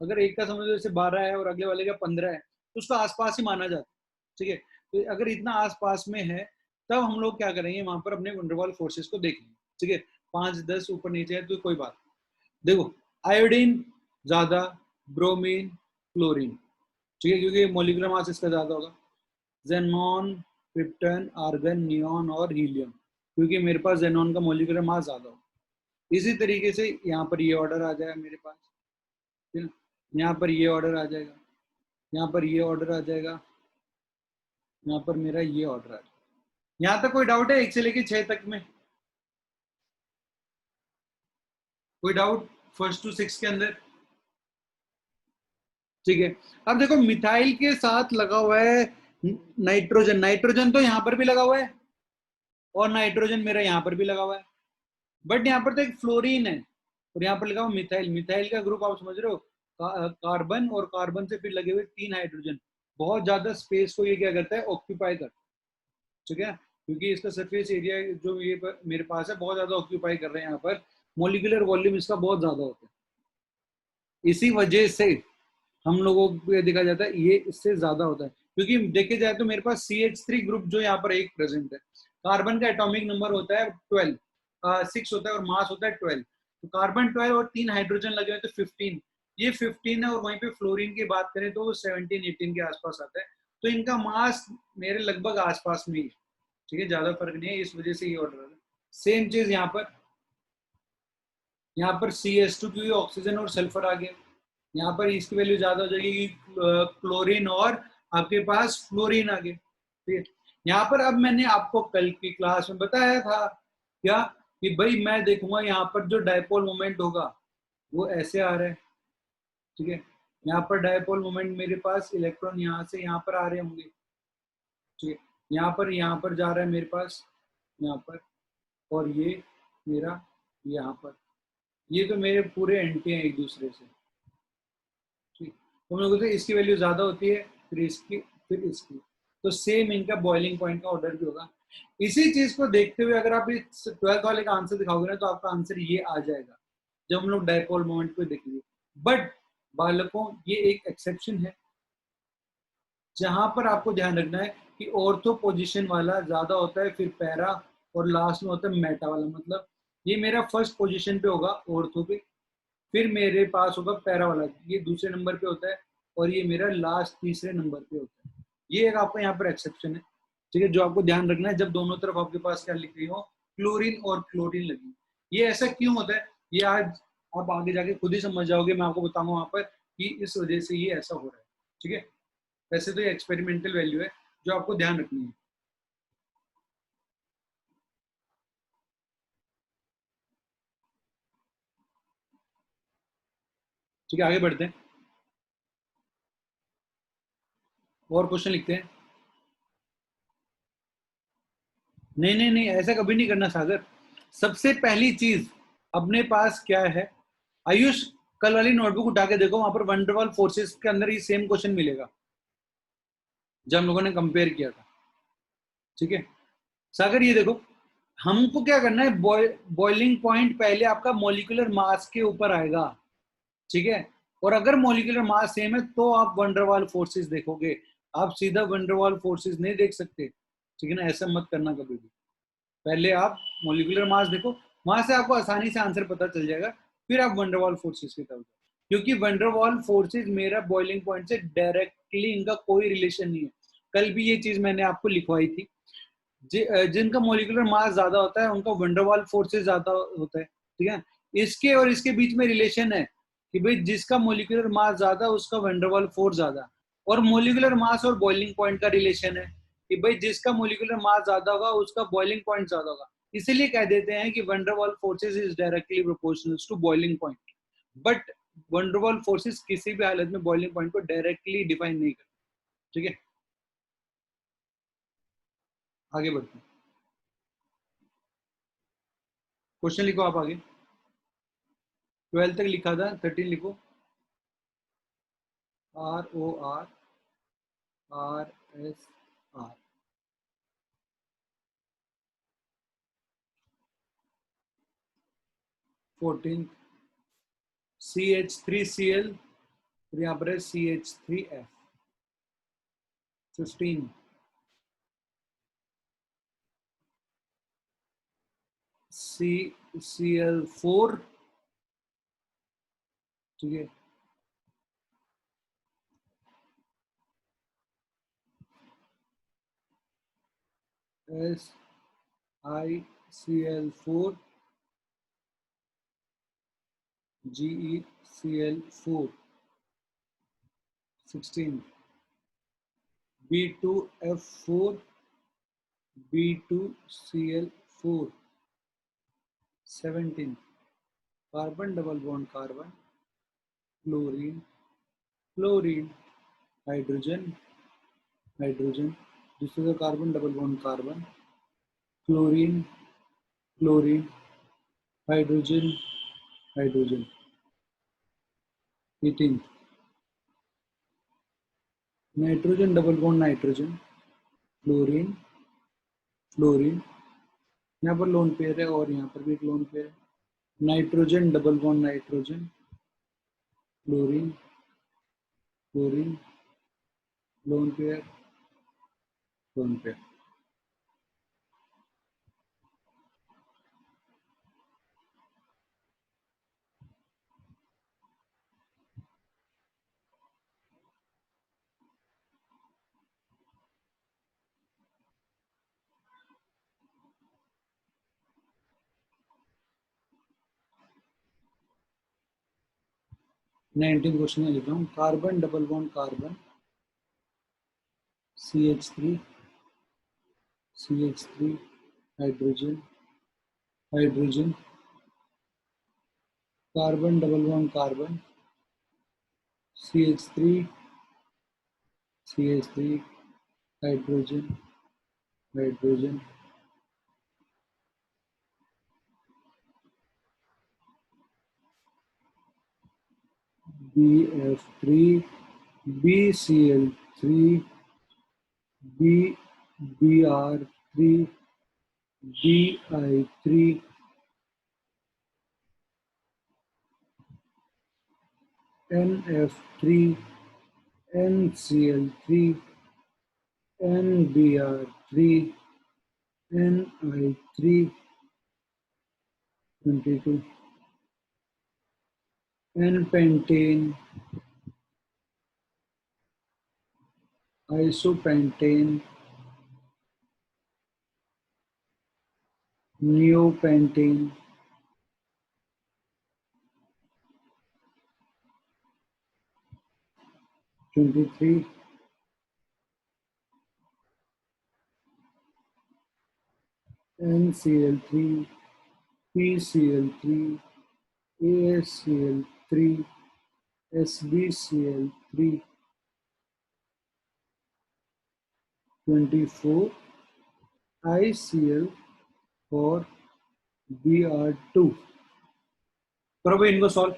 अगर एक का समझ लो जैसे 12 है और अगले वाले का 15 है, तो उसका आसपास ही माना जाता है। ठीक है, तो अगर इतना आसपास में है तब हम लोग क्या करेंगे, वहां पर अपने वंडरवॉल फोर्सेस को देखेंगे। ठीक है, 5-10 ऊपर नीचे है तो कोई बात। देखो, आयोडीन ज्यादा, ब्रोमीन, क्लोरीन, ठीक है, क्योंकि मॉलिक्यूलर मास इसका ज्यादा होगा। जेनॉन, क्रिप्टन, आर्गन, नियॉन और हीलियम, क्योंकि मेरे पास जेनॉन का मॉलिक्यूलर मास ज्यादा होगा। इसी तरीके से यहाँ पर ये ऑर्डर आ जाएगा मेरे पास, ठीक है, यहाँ पर ये ऑर्डर आ जाएगा, यहाँ पर ये ऑर्डर आ जाएगा, यहाँ पर मेरा ये ऑर्डर आ जाएगा। यहाँ तक कोई डाउट है 1 से लेके 6 तक में? कोई डाउट 1 to 6 के अंदर? ठीक है, अब देखो मिथाइल के साथ लगा हुआ है नाइट्रोजन, नाइट्रोजन तो यहाँ पर भी लगा हुआ है और नाइट्रोजन मेरा यहाँ पर भी लगा हुआ है, बट यहाँ पर तो एक फ्लोरीन है और यहाँ पर लगा हुआ मिथाइल। मिथाइल का ग्रुप आप समझ रहे हो, कार्बन और कार्बन से फिर लगे हुए 3 हाइड्रोजन, बहुत ज्यादा स्पेस को ये क्या करता है, ऑक्यूपाई करता है। ठीक है, क्योंकि इसका सरफेस एरिया जो ये मेरे पास है बहुत ज्यादा ऑक्यूपाई कर रहे हैं, यहाँ पर मोलिकुलर वॉल्यूम इसका बहुत ज्यादा होता है। इसी वजह से हम लोगों को देखा जाता है ये इससे ज्यादा होता है, क्योंकि देखे जाए तो मेरे पास CH3 ग्रुप जो यहाँ पर एक प्रेजेंट है, कार्बन का एटॉमिक नंबर होता है 6 होता है और मास होता है 12, तो कार्बन 12 और 3 हाइड्रोजन लगे हुए तो 15, ये 15 है, और वहीं पे फ्लोरीन की बात करें तो 17-18 के आसपास आता है, तो इनका मास मेरे लगभग आसपास में ही है। ठीक है, ज्यादा फर्क नहीं है, इस वजह से ये ऑर्डर है। सेम चीज यहाँ पर CH2 क्योंकि ऑक्सीजन और सल्फर आ गया, यहाँ पर इसकी वैल्यू ज्यादा हो जाएगी, क्लोरीन और आपके पास फ्लोरीन आ गए। ठीक है, यहाँ पर अब मैंने आपको कल की क्लास में बताया था क्या, कि भाई मैं देखूंगा यहाँ पर जो डायपोल मोमेंट होगा वो ऐसे आ रहा है। ठीक है, यहाँ पर डायपोल मोमेंट मेरे पास इलेक्ट्रॉन यहाँ से यहाँ पर आ रहे होंगे। ठीक है, यहाँ पर जा रहा है मेरे पास, यहाँ पर, और ये मेरा यहाँ पर, ये तो मेरे पूरे एंटी हैं एक दूसरे से। ठीक, तो हम लोगों को इसकी वैल्यू ज्यादा होती है, फिर इसकी, तो सेम इनका बॉइलिंग पॉइंट का ऑर्डर भी होगा। इसी चीज को देखते हुए अगर आप इस 12th वाले का आंसर दिखाओगे ना, तो आपका आंसर ये आ जाएगा जब हम लोग डायपोल मोमेंट को देखेंगे। बट बालकों, ये एक एक्सेप्शन है जहां पर आपको ध्यान रखना है कि ऑर्थो पोजीशन वाला ज्यादा होता है, फिर पैरा, और लास्ट में होता है मेटा वाला। मतलब ये मेरा फर्स्ट पोजीशन पे होगा ऑर्थो पे, फिर मेरे पास होगा पैरा वाला, ये दूसरे नंबर पे होता है, और ये मेरा लास्ट तीसरे नंबर पे होता है। ये एक आपका यहाँ पर एक्सेप्शन है। ठीक है, जो आपको ध्यान रखना है जब दोनों तरफ आपके पास क्या लिख रही हो, क्लोरीन और क्लोरीन लगी। ये ऐसा क्यों होता है, ये आज आप आगे जाके खुद ही समझ जाओगे, मैं आपको बताऊंगा वहां पर कि इस वजह से ये ऐसा हो रहा है। ठीक है, वैसे तो ये एक्सपेरिमेंटल वैल्यू है जो आपको ध्यान रखनी है। ठीक है, आगे बढ़ते हैं और क्वेश्चन लिखते हैं। नहीं नहीं नहीं, ऐसा कभी नहीं करना सागर। सबसे पहली चीज अपने पास क्या है, आयुष, कल वाली नोटबुक उठा के देखो, वहां पर वंडरवॉल फोर्सेस के अंदर ही सेम क्वेश्चन मिलेगा जब हम लोगों ने कंपेयर किया था। ठीक है सागर, ये देखो, हमको क्या करना है, बॉइलिंग पॉइंट पहले आपका मॉलिक्यूलर मास के ऊपर आएगा। ठीक है, और अगर मॉलिक्यूलर मास सेम है तो आप वंडरवॉल फोर्सेस देखोगे, आप सीधा वंडरवॉल फोर्सेस नहीं देख सकते। ठीक है ना, ऐसा मत करना कभी भी, पहले आप मॉलिक्यूलर मास देखो, वहां से आपको आसानी से आंसर पता चल जाएगा, फिर आप वंडरवॉल फोर्सेस की तरफ जाओ, क्योंकि वंडरवॉल फोर्सेस मेरा बॉइलिंग पॉइंट से डायरेक्टली इनका कोई रिलेशन नहीं है। कल भी ये चीज मैंने आपको लिखवाई थी, जिनका मॉलिक्यूलर मास ज्यादा होता है उनका वंडरवॉल फोर्सेस ज्यादा होता है। ठीक है, इसके और इसके बीच में रिलेशन है कि भाई जिसका मॉलिक्यूलर मास ज्यादा उसका वंडरवॉल फोर्स ज्यादा, और मॉलिक्यूलर मास और बॉइलिंग पॉइंट का रिलेशन है कि भाई जिसका मोलिकुलर मास ज्यादा होगा उसका बॉइलिंग पॉइंट ज्यादा होगा, इसीलिए कह देते हैं कि van der Waals forces is directly proportional to boiling point. But van der Waals forces किसी भी हालत में बॉइलिंग पॉइंट को डायरेक्टली डिफाइन नहीं करते। ठीक है, आगे बढ़ते हैं। क्वेश्चन लिखो आप आगे। 12 तक लिखा था, 13 लिखो। ROR RSR 14 CH3Cl, फिर यहाँ पर है CH3F 15 CCl4, ठीक है, SiCl4 GeCl4 16 B2F4 B2Cl4 17 carbon double bond carbon chlorine chlorine hydrogen hydrogen, दूसरे का carbon double bond carbon chlorine chlorine hydrogen hydrogen 18 nitrogen double bond nitrogen fluorine fluorine, यहाँ पर लोन पेयर है और यहाँ पर भी एक लोन पेयर है, nitrogen double bond nitrogen fluorine fluorine lone pair lone pair. मैं 19 क्वेश्चन में लिखा हूँ, carbon double bond carbon CH3 CH3 hydrogen hydrogen, carbon double bond carbon CH3 CH3 hydrogen hydrogen BF3 BCl3 BR3 BI3 NF3 NCl3 NBR3 NI3 22 N-pentane isopentane neopentane 23 NCl3 PCl3 ASCl3 SbCl3 24 ICl और Br2। करो भाई इनको solve.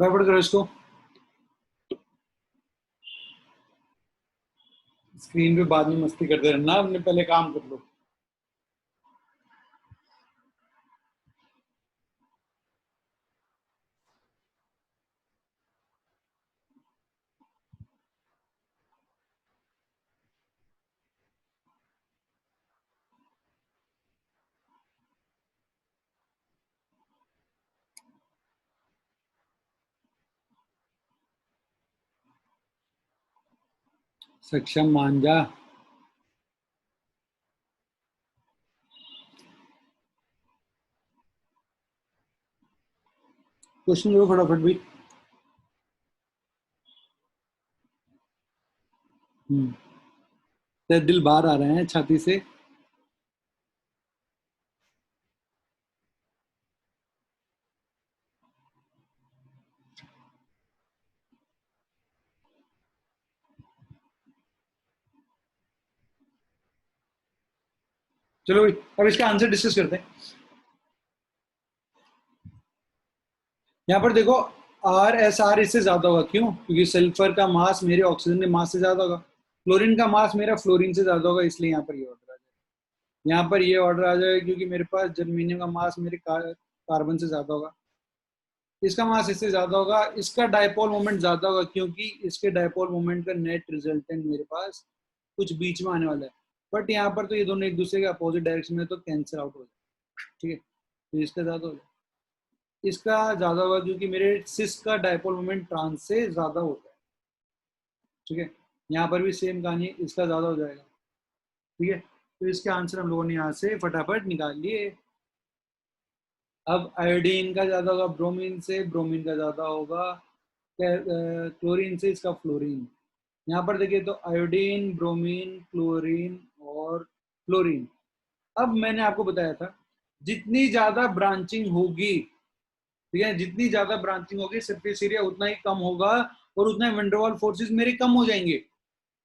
फटाफट करो इसको, screen पे बाद में मस्ती करते रहना, अपने पहले काम कर लो। सक्षम मान जा। क्वेश्चन करो फटाफट भी। तेरे दिल बाहर आ रहे हैं छाती से। चलो भाई, अब इसका आंसर डिस्कस करते हैं। यहाँ पर देखो, आर एस आर इससे ज्यादा होगा, क्यों? क्योंकि सल्फर का मास मेरे ऑक्सीजन के मास से ज्यादा होगा, क्लोरीन का मास मेरा फ्लोरीन से ज्यादा होगा, इसलिए यहाँ पर ये ऑर्डर आ जाएगा। यहाँ पर ये ऑर्डर आ जाएगा क्योंकि मेरे पास जर्मीनियम का मास मेरे कार्बन से ज्यादा होगा, इसका मास इससे ज्यादा होगा, इसका डायपोल मोमेंट ज्यादा होगा क्योंकि इसके डायपोल मोमेंट का नेट रिजल्टेंट मेरे पास कुछ बीच में आने वाला है। बट यहाँ पर तो ये दोनों एक दूसरे के अपोजिट डायरेक्शन में, तो कैंसिल आउट हो जाए, ठीक है? तो इसका ज्यादा हो जाए, इसका ज्यादा होगा क्योंकि मेरे सिस का डायपोल मोमेंट ट्रांस से ज्यादा होता है, ठीक है? यहाँ पर भी सेम कहानी, इसका ज्यादा हो जाएगा, ठीक है? तो इसके आंसर हम लोगों ने यहाँ से फटाफट निकाल लिए। अब आयोडीन का ज्यादा होगा ब्रोमीन से, ब्रोमीन का ज्यादा होगा क्लोरीन से, इसका फ्लोरीन। यहाँ पर देखिए तो आयोडीन, ब्रोमीन, क्लोरीन और फ्लोरीन। अब मैंने आपको बताया था जितनी ज्यादा ब्रांचिंग होगी, ठीक है, जितनी ज्यादा ब्रांचिंग होगी सरफेस एरिया उतना ही कम होगा और उतना ही वैन डर वाल्स फोर्सेस मेरे कम हो जाएंगे,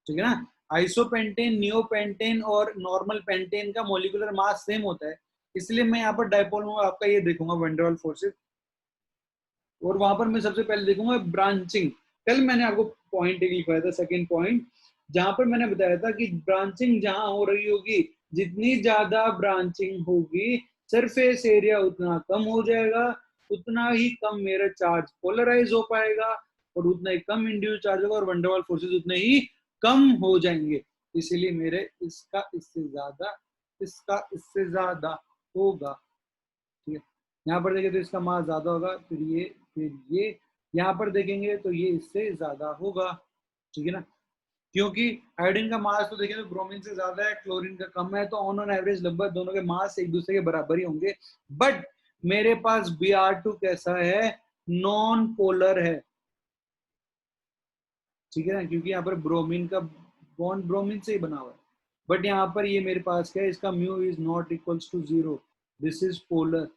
ठीक है ना? आइसोपेंटेन, नियोपेंटेन और नॉर्मल पेंटेन का मॉलिक्यूलर मास सेम होता है, इसलिए मैं यहाँ पर डायपोल में आपका ये देखूंगा वैन डर वाल्स फोर्सेस, और वहां पर मैं सबसे पहले देखूंगा ब्रांचिंग। कल मैंने आपको पॉइंट एक लिखवाया था, सेकंड पॉइंट, जहां पर मैंने बताया था कि ब्रांचिंग जहां हो रही होगी, जितनी ज्यादा ब्रांचिंग होगी सरफेस एरिया उतना कम हो जाएगा, उतना ही कम मेरा चार्ज पोलराइज हो पाएगा और उतना ही कम इंड्यूस चार्ज होगा और वैन डर वाल्स फोर्सेस उतने ही कम हो जाएंगे। इसीलिए मेरे इसका इससे ज्यादा, इसका इससे ज्यादा होगा, ठीक है? यहाँ पर देखें तो इसका मास ज्यादा होगा, फिर ये यहाँ पर देखेंगे तो ये इससे ज्यादा होगा, ठीक है ना? क्योंकि आयोडीन का मास तो देखें तो ब्रोमीन से ज्यादा है, क्लोरीन का कम है, तो ऑन एवरेज लगभग दोनों के मास एक दूसरे के बराबर ही होंगे। बट मेरे पास Br2 कैसा है? नॉन पोलर है, ठीक है ना? क्योंकि यहाँ पर ब्रोमीन का बॉन्ड ब्रोमीन से ही बना हुआ है। बट यहाँ पर ये मेरे पास क्या है? इसका mu is not equals to 0, this is polar.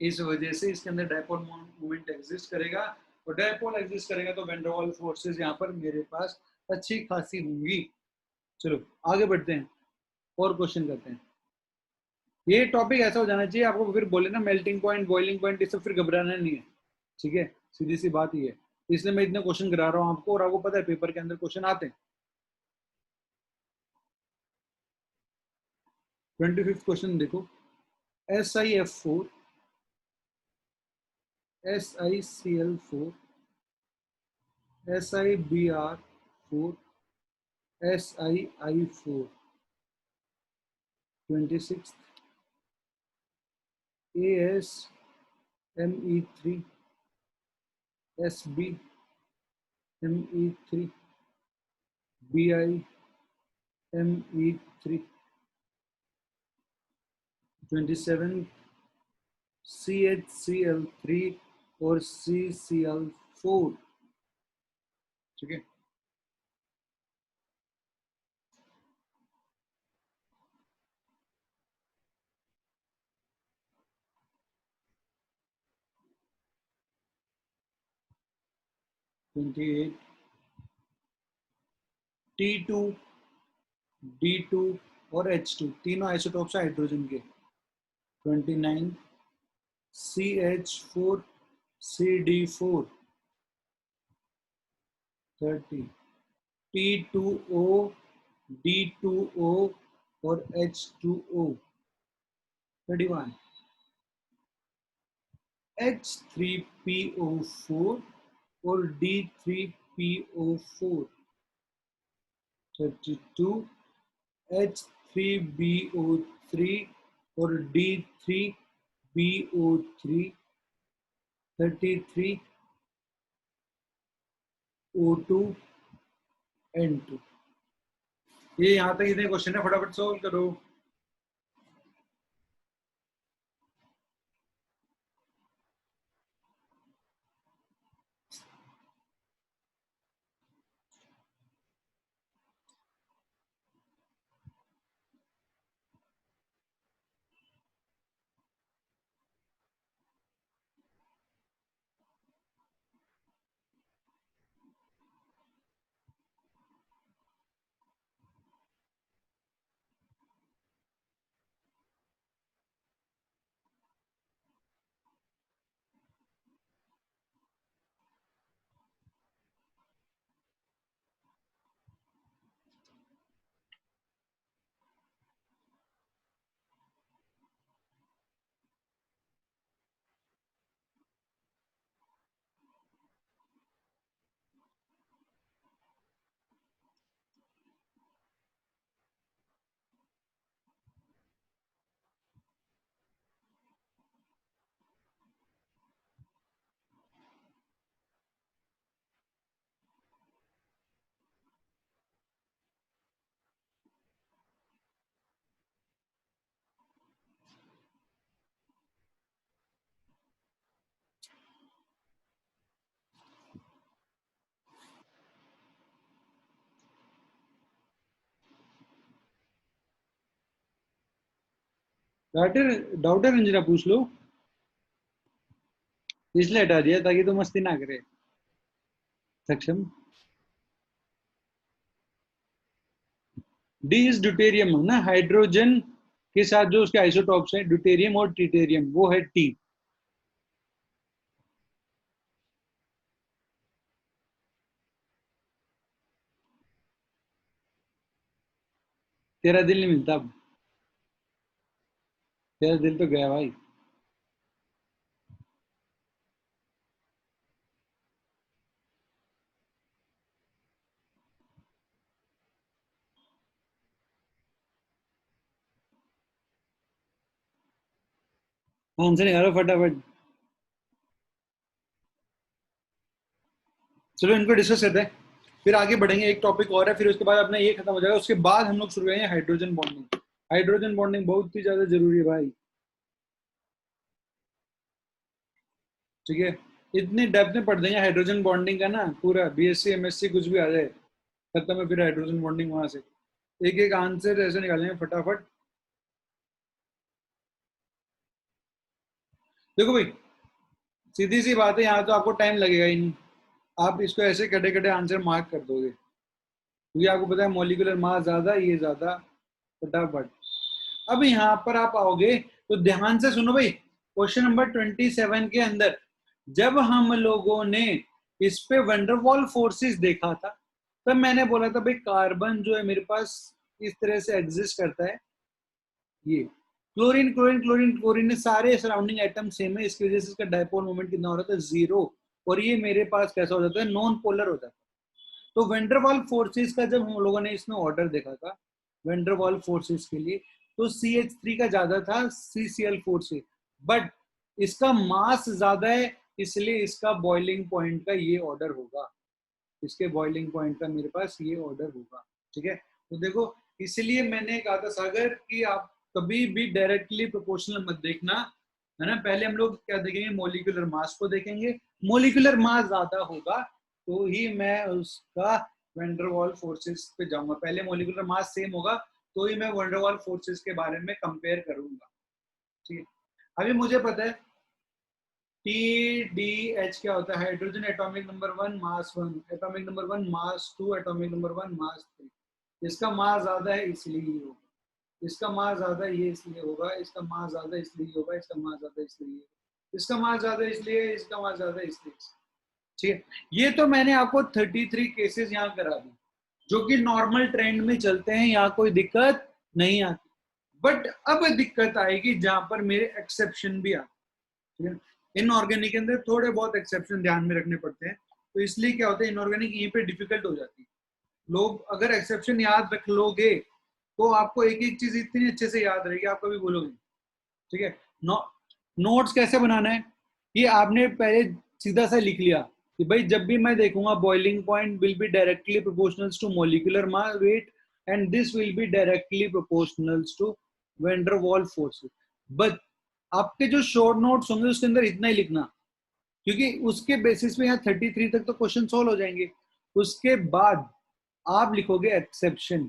इस वजह से इसके अंदर डायपोल मोमेंट एग्जिस्ट करेगा, और डायपोल एग्जिस्ट करेगा तो वैन डर वाल्स फोर्सेस यहाँ पर मेरे पास अच्छी खासी होंगी। चलो आगे बढ़ते हैं और क्वेश्चन करते हैं। ये टॉपिक ऐसा हो जाना चाहिए आपको, फिर बोले ना मेल्टिंग पॉइंट, बॉइलिंग पॉइंट, इससे फिर घबराना नहीं है, ठीक है? सीधी सी बात ही है, इसलिए मैं इतने क्वेश्चन करा रहा हूँ आपको, और आपको पता है पेपर के अंदर क्वेश्चन आते हैं। 25th क्वेश्चन देखो, SiF4, SiCl4, SiBr4, SiI4, 26th ASMe3, SbMe3, BiMe3, 27th CHCl3 और CCl4, ठीक है? T2, D2 और H2 तीनों आइसोटोप्स हाइड्रोजन के। 29 CH4 CD4 30 T2O D2O और H2O 31 H3PO4 और D3PO4 32 H3BO3 और D3BO3 33 O2 N2। ये यहाँ तक इतने क्वेश्चन है, फटाफट सॉल्व करो। डाउटर डाउटर रंजना पूछ लो, इसलिए हटा दिया ताकि तो मस्ती ना करे। सक्षम डी इज ड्यूटेरियम है ना, हाइड्रोजन के साथ जो उसके आइसोटॉप्स हैं ड्यूटेरियम और ट्रिटेरियम, वो है टी। तेरा दिल नहीं मिलता अब, तेरा दिल तो गया भाई। आंसर निकालो फटाफट। चलो इनको डिस्कस करते हैं, फिर आगे बढ़ेंगे। एक टॉपिक और है, फिर उसके बाद अपना ये खत्म हो जाएगा। उसके बाद हम लोग शुरू करेंगे हाइड्रोजन बॉन्डिंग। हाइड्रोजन बॉन्डिंग बहुत ही ज्यादा जरूरी है भाई, ठीक है। इतनी डेप्थ में पढ़ देंगे हाइड्रोजन बॉन्डिंग का ना, पूरा बीएससी एमएससी कुछ भी आ जाए खत्म है फिर हाइड्रोजन बॉन्डिंग वहां से। एक एक आंसर ऐसे निकालेंगे फटाफट। देखो भाई, सीधी सी बात है, यहाँ तो आपको टाइम लगेगा ही नहीं, आप इसको ऐसे कटे कटे आंसर मार्क कर दोगे, क्योंकि आपको पता है मॉलिक्यूलर मास ज्यादा, ये ज्यादा, फटाफट। अब यहाँ पर आप आओगे तो ध्यान से सुनो भाई, क्वेश्चन नंबर 27 के अंदर जब हम लोगों ने इस पे वंडरवॉल फोर्सेस देखा था, तब मैंने बोला था भाई कार्बन जो है मेरे पास इस तरह से एग्जिस्ट करता है, ये क्लोरीन क्लोरीन क्लोरीन क्लोरीन ने सारे सराउंडिंग एटम सेम है, इसकी वजह से इसका डायपोल मोमेंट कितना हो रहा था, 0। और ये मेरे पास कैसा हो जाता है, नॉन पोलर हो जाता है। तो वेंडरवॉल फोर्सेस का जब हम लोगों ने इसमें ऑर्डर देखा था वेंडरवॉल फोर्सेस के लिए, तो CH3 का ज्यादा था CCl4 से, बट इसका मास ज्यादा है, इसलिए इसका बॉइलिंग पॉइंट का ये ऑर्डर होगा, इसके बॉइलिंग पॉइंट का मेरे पास ये ऑर्डर होगा, ठीक है। तो देखो, इसलिए मैंने कहा था सागर कि आप कभी भी डायरेक्टली प्रोपोर्शनल मत देखना, है ना। पहले हम लोग क्या देखेंगे, मोलिकुलर मास को देखेंगे, मोलिकुलर मास ज्यादा होगा तो ही मैं उसका वेंडरवॉल फोर्सेस पे जाऊंगा। पहले मोलिकुलर मास सेम होगा तो ही मैं वेंडरवॉल फोर्सेस के बारे में कंपेयर करूंगा, ठीक है। अभी मुझे पता है TDH क्या होता है, हाइड्रोजन एटॉमिक नंबर 1 मास 1, एटॉमिक नंबर 1 मास 2, एटॉमिक नंबर 1 मास 3। इसका मास ज्यादा है इसलिए ये होगा, इसका मास ज्यादा ये इसलिए होगा, इसका मास ज्यादा इसलिए होगा, इसका मास ज्यादा इसलिए होगा। इसका मास ज्यादा इसलिए, इसका मास ज्यादा इसलिए। ठीक है, ये तो मैंने आपको 33 केसेस यहाँ करा दी जो कि नॉर्मल ट्रेंड में चलते हैं, यहाँ कोई दिक्कत नहीं आती। बट अब दिक्कत आएगी जहां पर मेरे एक्सेप्शन भी आते हैं। इनऑर्गेनिक के अंदर थोड़े बहुत एक्सेप्शन ध्यान में रखने पड़ते हैं, तो इसलिए क्या होता है इनऑर्गेनिक यहीं पे डिफिकल्ट हो जाती है। लोग अगर एक्सेप्शन याद रख लोगे तो आपको एक एक चीज इतनी अच्छे से याद रहेगी, आप कभी बोलोगे। ठीक है, नोट्स कैसे बनाना है, ये आपने पहले सीधा सा लिख लिया कि भाई जब भी मैं देखूंगा boiling point will be directly proportional to molecular mass weight and this will be directly proportional to van der Waals force. But आपके जो शॉर्ट नोट्स होंगे उसके अंदर इतना ही लिखना, क्योंकि उसके बेसिस पे यहाँ 33 तक तो क्वेश्चन सोल्व हो जाएंगे। उसके बाद आप लिखोगे एक्सेप्शन।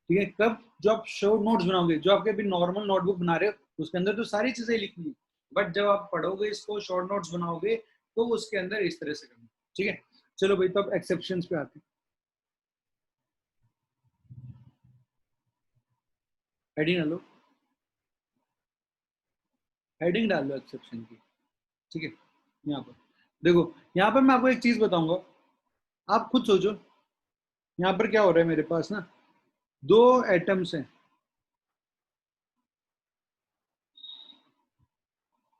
ठीक है, कब? जो आप शॉर्ट नोट्स बनाओगे, जो आपके भी नॉर्मल नोटबुक बना रहे हो उसके अंदर तो सारी चीजें लिखनी है, बट जब आप पढ़ोगे इसको शॉर्ट नोट्स बनाओगे तो उसके अंदर इस तरह से करना। ठीक है, चलो भाई, तो अब एक्सेप्शंस पे आते हैं। हेडिंग डालो, हेडिंग डाल लो एक्सेप्शन की। ठीक है, यहाँ पर देखो, यहाँ पर मैं आपको एक चीज बताऊंगा, आप खुद सोचो। यहाँ पर क्या हो रहा है, मेरे पास ना दो एटम्स हैं,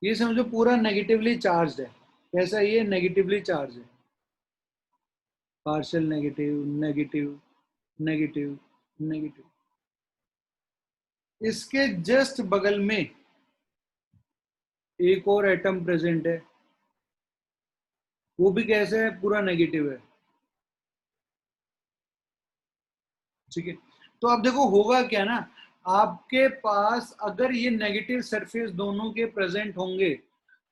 ये समझो पूरा नेगेटिवली चार्ज है। कैसा? ये नेगेटिवली चार्ज है, partial negative, negative, negative, negative. इसके जस्ट बगल में एक और एटम प्रेजेंट है, वो भी कैसे है? पूरा नेगेटिव है। ठीक है, तो अब देखो होगा क्या ना, आपके पास अगर ये नेगेटिव सरफेस दोनों के प्रेजेंट होंगे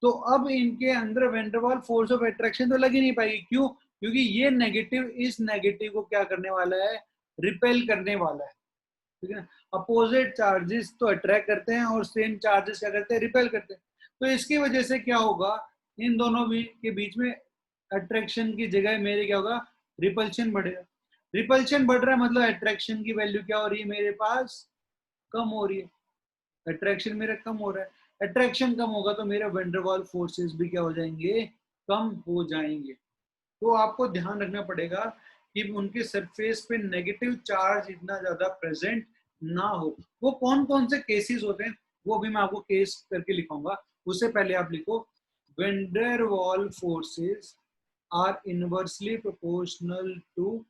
तो अब इनके अंदर van der Waals force of attraction तो लग ही नहीं पाएगी। क्यों? क्योंकि ये नेगेटिव इस नेगेटिव को क्या करने वाला है? रिपेल करने वाला है। ठीक है, अपोजिट चार्जेस तो अट्रैक्ट करते हैं और सेम चार्जेस क्या करते हैं? रिपेल करते हैं। तो इसकी वजह से क्या होगा, इन दोनों के बीच में अट्रैक्शन की जगह मेरे क्या होगा? रिपल्शन बढ़ेगा। रिपल्शन बढ़ रहा है मतलब अट्रैक्शन की वैल्यू क्या हो रही है मेरे पास? कम हो रही है। अट्रैक्शन मेरा कम हो रहा है, अट्रैक्शन कम होगा तो मेरे वैन डर वाल फोर्सेस भी क्या हो जाएंगे? कम हो जाएंगे। तो आपको ध्यान रखना पड़ेगा कि उनके सरफेस पे नेगेटिव चार्ज इतना ज्यादा प्रेजेंट ना हो। वो कौन कौन से केसेस होते हैं वो अभी मैं आपको केस करके लिखूंगा, उससे पहले आप लिखो van der Waals forces are inversely proportional to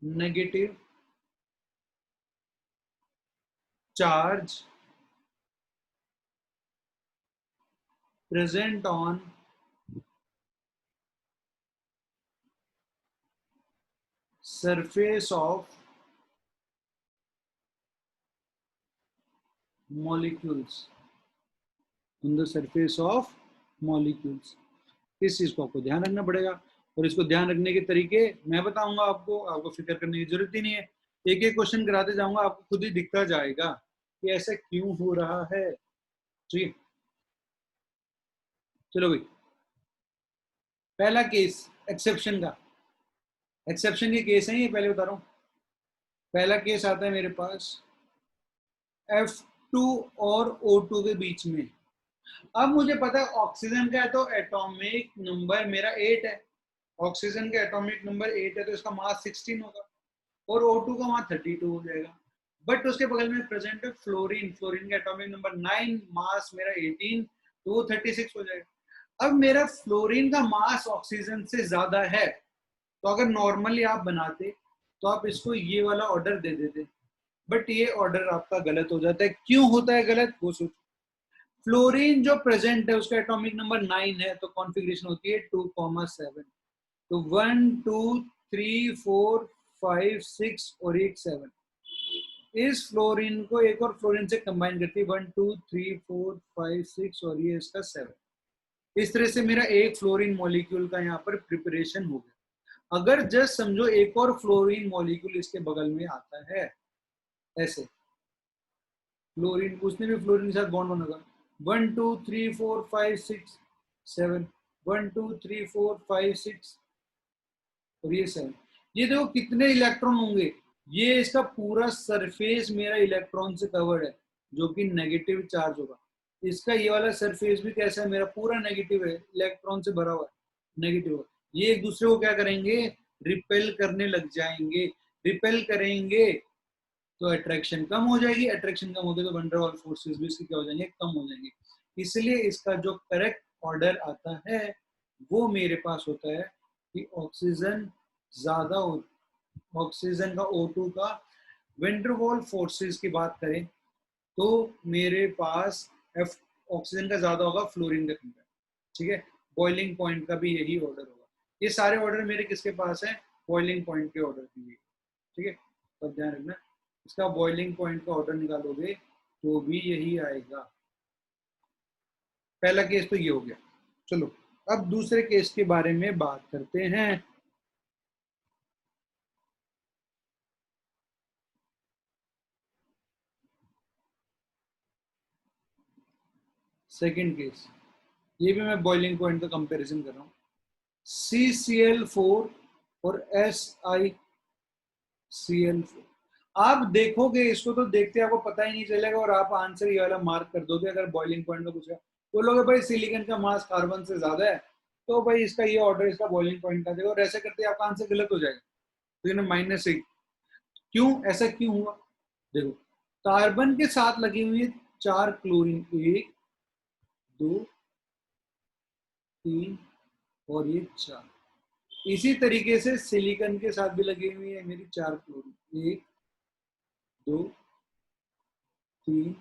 negative charge present on surface of molecules, on the surface of molecules। इस चीज को आपको ध्यान रखना पड़ेगा, और इसको ध्यान रखने के तरीके मैं बताऊंगा आपको, आपको फिक्र करने की जरूरत ही नहीं है। एक एक क्वेश्चन कराते जाऊंगा, आपको खुद ही दिखता जाएगा कि ऐसा क्यों हो रहा है। ठीक है, चलो भाई, पहला केस एक्सेप्शन का। एक्सेप्शन के केस हैं ये, पहले बता रहा हूं। पहला केस आता है मेरे पास F2 और O2 के बीच में। अब मुझे पता है ऑक्सीजन का है तो एटॉमिक नंबर मेरा 8 है, ऑक्सीजन का एटॉमिक नंबर 8 है तो इसका मास 16 होगा, और O2 का मास 32 हो जाएगा। बट उसके बगल में प्रेजेंट है फ्लोरीन, फ्लोरीन का एटॉमिक नंबर 9, मास मेरा 18, तो वो 36 हो जाएगा। अब मेरा फ्लोरीन का मास ऑक्सीजन से ज्यादा है, तो अगर नॉर्मली आप बनाते तो आप इसको ये वाला ऑर्डर दे देते, बट ये ऑर्डर आपका गलत हो जाता है। क्यों होता है गलत, वो सोचो। फ्लोरीन जो प्रेजेंट है उसका एटॉमिक नंबर 9 है, तो कॉन्फ़िगरेशन होती है 2,7। तो 1 2 3 4 5 6 और एक 7, इस फ्लोरीन को एक और फ्लोरीन से कंबाइन करती है 1 2 3 4 5 6 और ये इसका 7। इस तरह से मेरा एक फ्लोरीन मॉलिक्यूल का यहाँ पर प्रिपरेशन हो गया। अगर जस्ट समझो एक और फ्लोरीन मॉलिक्यूल इसके बगल में आता है, ऐसे फ्लोरीन, उसने भी फ्लोरीन के साथ बॉन्ड बनागा, 1 2 3 4 5 6 7, 1 2 3 4 5 6 और ये 7। ये देखो कितने इलेक्ट्रॉन होंगे, ये इसका पूरा सरफेस मेरा इलेक्ट्रॉन से कवर्ड है जो कि नेगेटिव चार्ज होगा। इसका ये वाला सरफेस भी कैसा है, मेरा पूरा नेगेटिव है, इलेक्ट्रॉन से भरा हुआ है, नेगेटिव। ये एक दूसरे को क्या करेंगे, रिपेल करने लग जाएंगे। रिपेल करेंगे तो अट्रैक्शन कम हो जाएगी, अट्रैक्शन कम होगी तो वैन डेर वाल्स फोर्सेस भी इसके क्या हो जाएंगे, कम हो जाएंगे। इसलिए इसका जो करेक्ट ऑर्डर आता है वो मेरे पास होता है कि ऑक्सीजन ज्यादा हो, ऑक्सीजन का O2 का वैन डेर वाल्स फोर्सेस की बात करें तो मेरे पास एफ ऑक्सीजन का ज्यादा होगा फ्लोरीन का कम है, ठीक है। बॉइलिंग पॉइंट का भी यही ऑर्डर होगा। ये सारे ऑर्डर मेरे किसके पास है, बॉइलिंग पॉइंट के ऑर्डर के लिए, ठीक है। तो ध्यान रखना, इसका बॉइलिंग पॉइंट का ऑर्डर निकालोगे तो भी यही आएगा। पहला केस तो ये हो गया। चलो अब दूसरे केस के बारे में बात करते हैं। सेकंड केस, ये भी मैं बॉइलिंग पॉइंट का कंपैरिजन कर रहा हूँ। CCl4 और SiCl4। आप देखोगे इसको तो देखते आपको पता ही नहीं चलेगा और आप आंसर ये वाला मार्क कर दोगे अगर बॉइलिंग पॉइंट का पूछा। बोलोगे भाई सिलिकॉन का मास कार्बन से ज्यादा है तो भाई इसका ये ऑर्डर, इसका बॉइलिंग पॉइंट का देगा, और ऐसे करते आपका आंसर गलत हो जाएगा। तो -1। क्यों ऐसा क्यों हुआ, देखो कार्बन के साथ लगी हुई है 4 क्लोरीन, 1 2 3 और ये 4। इसी तरीके से सिलिकॉन के साथ भी लगी हुई है मेरी 4 क्लोरीन, 1 2 3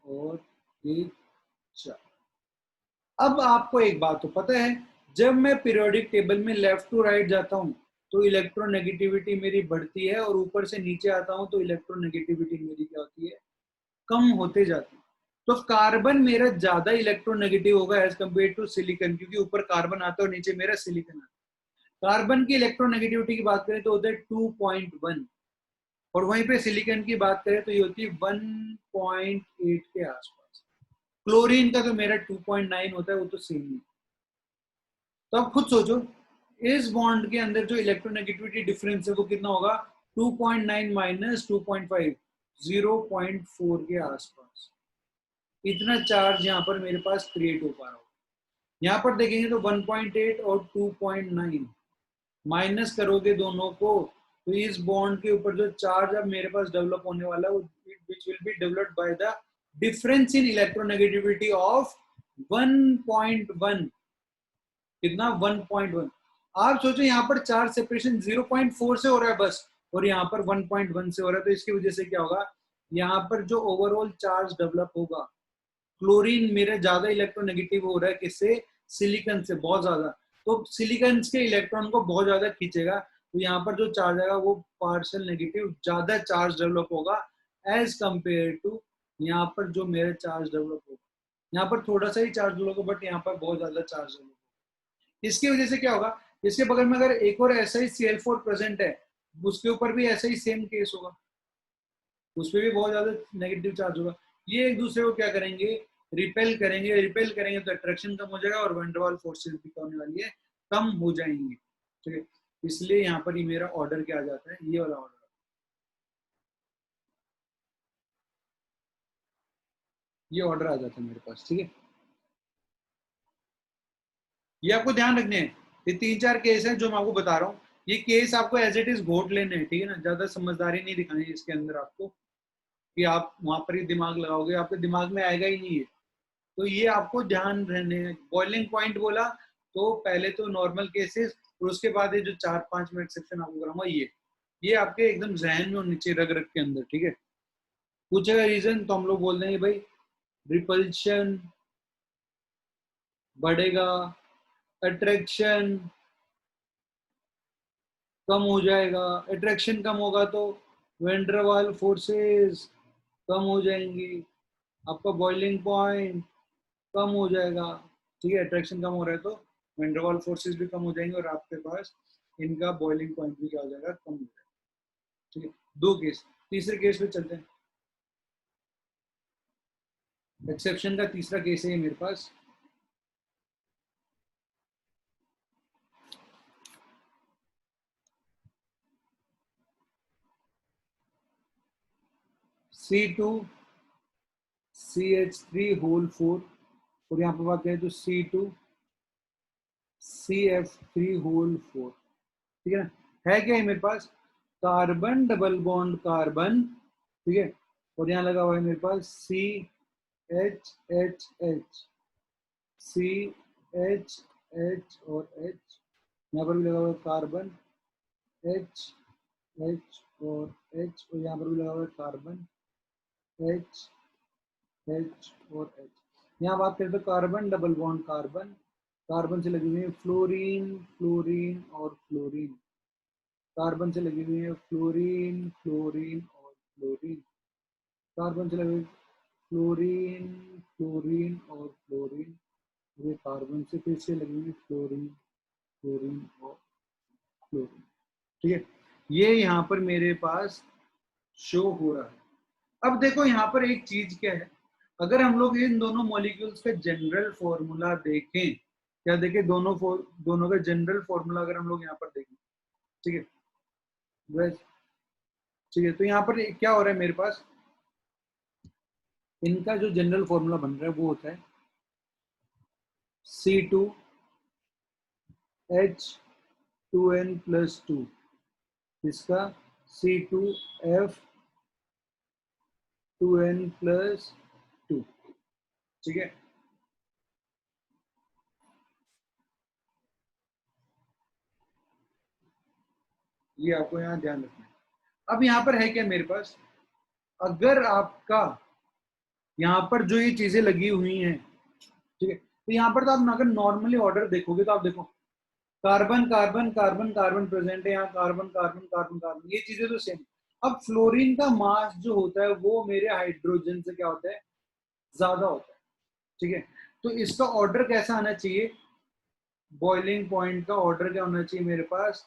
और 1 4। अब आपको एक बात तो पता है, जब मैं पीरियोडिक टेबल में लेफ्ट टू राइट जाता हूं तो इलेक्ट्रोनेगेटिविटी मेरी बढ़ती है और ऊपर से नीचे आता हूं तो इलेक्ट्रोनेगेटिविटी मेरी क्या होती है, कम होते जाती है। तो कार्बन मेरा ज्यादा इलेक्ट्रोनेगेटिव होगा एज कम्पेयर टू सिलिकॉन, क्योंकि ऊपर कार्बन आता है और नीचे मेरा सिलिकॉन आता है। कार्बन की इलेक्ट्रोनेगेटिविटी की बात करें तो होता है 2.1 और वहीं पे सिलिकॉन की बात करें तो ये होती है 1.8 के आसपास। क्लोरीन का तो मेरा 2.9 होता है, वो तो सेम ही। तो आप खुद सोचो इस बॉन्ड के अंदर जो इलेक्ट्रोनेगेटिविटी डिफरेंस है वो कितना होगा, 2.9 माइनस 2.5, 0.4 के आसपास। इतना चार्ज यहाँ पर मेरे पास क्रिएट हो पा रहा हो। यहाँ पर देखेंगे तो 1.8 और 2.9 माइनस करोगे दोनों को तो इस बॉन्ड के ऊपर जो चार्ज अब मेरे पास डेवलप होने वाला है which will be developed by the difference in electronegativity of 1.1। कितना, 1.1। आप सोचो यहाँ पर चार्ज सेपरेशन 0.4 से हो रहा है बस और यहाँ पर 1.1 से हो रहा है, तो इसकी वजह से क्या होगा, यहाँ पर जो ओवरऑल चार्ज डेवलप होगा, क्लोरीन मेरे ज्यादा इलेक्ट्रोनेगेटिव हो रहा है किससे, सिलिकॉन से बहुत ज्यादा। तो सिलिकॉन के इलेक्ट्रॉन को बहुत ज्यादा खींचेगा तो यहाँ पर जो चार्ज आएगा वो पार्शियल नेगेटिव ज्यादा चार्ज डेवलप होगा एज कंपेयर टू यहाँ पर जो मेरा चार्ज डेवलप होगा। यहाँ पर थोड़ा सा ही चार्ज डेवलप होगा बट यहाँ पर बहुत ज्यादा चार्ज डेवलप होगा। इसकी वजह से क्या होगा, इसके बगल में अगर एक और ऐसा ही Cl4 प्रेजेंट है उसके ऊपर भी ऐसा ही सेम केस होगा, उसपे भी बहुत ज्यादा नेगेटिव चार्ज होगा। ये एक दूसरे को क्या करेंगे, रिपेल करेंगे। रिपेल करेंगे तो अट्रैक्शन कम हो जाएगा और वैन डेर वाल्स फोर्सेस भी क्या होने वाली है, कम हो जाएंगे, ठीक है। इसलिए यहाँ पर ये मेरा ऑर्डर क्या आ जाता है, ये वाला ऑर्डर, ये ऑर्डर आ जाता है मेरे पास, ठीक है। ये आपको ध्यान रखने हैं, ये 3-4 केस हैं जो मैं आपको बता रहा हूँ। ये केस आपको एज इट इज घोट लेने हैं, ठीक है ना, ज्यादा समझदारी नहीं दिखानी है इसके अंदर आपको कि आप वहां पर ही दिमाग लगाओगे, आपके दिमाग में आएगा ही नहीं है। तो ये आपको ध्यान रहने, बॉइलिंग पॉइंट बोला तो पहले तो नॉर्मल केसेस और उसके बाद ये जो 4-5 मिनट सेक्शन आपको कराऊंगा ये आपके एकदम जहन में और नीचे रग रग के अंदर, ठीक है। पूछेगा रीजन तो हम लोग बोल देंगे भाई रिपल्शन बढ़ेगा, अट्रैक्शन कम हो जाएगा। अट्रैक्शन कम होगा तो वैन डेर वाल्स फोर्सेस कम हो जाएंगी, आपका बॉइलिंग पॉइंट कम हो जाएगा, ठीक है। अट्रैक्शन कम हो रहा है तो वैन डेर वाल्स फोर्सेस भी कम हो जाएंगे और आपके पास इनका बॉइलिंग पॉइंट भी क्या हो जाएगा, कम हो जाएगा, ठीक है। 2 केस, तीसरे केस पे चलते हैं। एक्सेप्शन का तीसरा केस है मेरे पास, C2CH3 होल 4 और यहाँ पर बात करें तो C2CF3 होल 4, ठीक है ना। है क्या है मेरे पास, कार्बन डबल बॉन्ड कार्बन, ठीक है, और यहाँ लगा हुआ है मेरे पास CHHH, CHH और H, यहाँ पर भी लगा हुआ है कार्बन H H और H, और यहाँ पर भी लगा हुआ है कार्बन H H और H। यहाँ बात करें तो carbon double bond carbon, carbon से लगी हुई है फ्लोरीन फ्लोरीन और फ्लोरीन, कार्बन से लगी हुई है फ्लोरीन फ्लोरीन और फ्लोरीन, कार्बन से लगी फ्लोरीन फ्लोरीन और फ्लोरीन, ये कार्बन से फिर से लगी हुई फ्लोरीन फ्लोरीन और फ्लोरीन, ठीक है। ये यहाँ पर मेरे पास शो हो रहा है। अब देखो यहाँ पर एक चीज क्या है, अगर हम लोग इन दोनों मॉलिक्यूल्स का जनरल फॉर्मूला देखें, क्या देखें, दोनों का जनरल फॉर्मूला अगर हम लोग यहाँ पर देखें, ठीक है, बस ठीक है, तो यहाँ पर क्या हो रहा है मेरे पास, इनका जो जनरल फॉर्मूला बन रहा है वो होता है C2H2N+2, इसका C2F2N+2, ठीक है। ये आपको यहाँ ध्यान रखना है। अब यहाँ पर है क्या मेरे पास, अगर आपका यहाँ पर जो ये चीजें लगी हुई हैं, ठीक है, तो यहाँ पर तो आप अगर नॉर्मली ऑर्डर देखोगे तो आप देखो carbon carbon carbon carbon present है, यहाँ कार्बन कार्बन कार्बन कार्बन, ये चीजें तो सेम। अब फ्लोरीन का मास जो होता है वो मेरे हाइड्रोजन से क्या होता है, ज्यादा होता है, ठीक है। तो इसका ऑर्डर कैसा आना चाहिए, बॉइलिंग पॉइंट का ऑर्डर क्या होना चाहिए मेरे पास,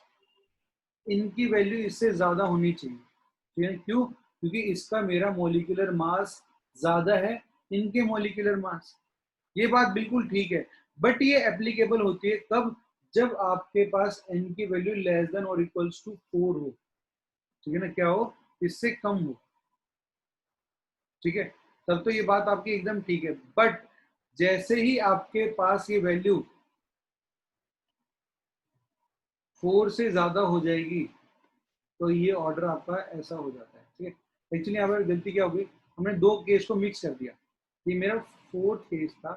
इनकी वैल्यू इससे ज्यादा होनी चाहिए, ठीक है। क्यों, क्योंकि इसका मेरा मोलिकुलर मास ज्यादा है इनके मोलिकुलर मास, ये बात बिल्कुल ठीक है। बट ये एप्लीकेबल होती है कब, जब आपके पास n की वैल्यू लेस देन और इक्वल्स टू 4 हो, ठीक है ना, क्या हो, इससे कम हो, ठीक है, तब तो ये बात आपकी एकदम ठीक है। बट जैसे ही आपके पास ये वैल्यू 4 से ज्यादा हो जाएगी तो ये ऑर्डर आपका ऐसा हो जाता है, ठीक है। एक्चुअली यहाँ पर गलती क्या होगी, हमने दो केस को मिक्स कर दिया, ये मेरा फोर्थ केस था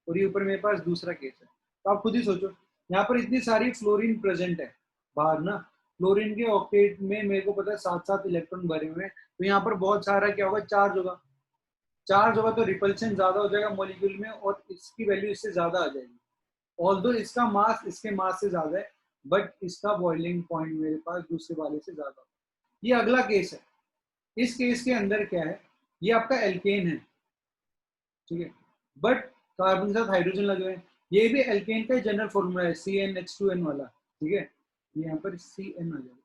और ये ऊपर मेरे पास दूसरा केस है। तो आप खुद ही सोचो, यहाँ पर इतनी सारी फ्लोरीन प्रेजेंट है बाहर ना, फ्लोरीन के ऑक्टेट में मेरे को पता है 7-7 इलेक्ट्रॉन भरे हुए हैं, तो यहाँ पर बहुत सारा क्या होगा, चार्ज होगा, चार्ज होगा तो रिपल्शन ज्यादा हो जाएगा मॉलिक्यूल में और इसकी वैल्यू इससे ज्यादा आ जाएगी। ऑल्दो इसका मास इसके मास से ज्यादा है, बट इसका बॉइलिंग पॉइंट मेरे पास दूसरे वाले से ज्यादा है। ये अगला केस है। इस केस के अंदर क्या है, ये आपका एल्केन है, ठीक है, बट कार्बन के साथ हाइड्रोजन लगे हुए हैं, ये भी एल्केन का जनरल फॉर्मूला है CnH2n वाला, ठीक है, ये यहाँ पर Cn आ जाएगा,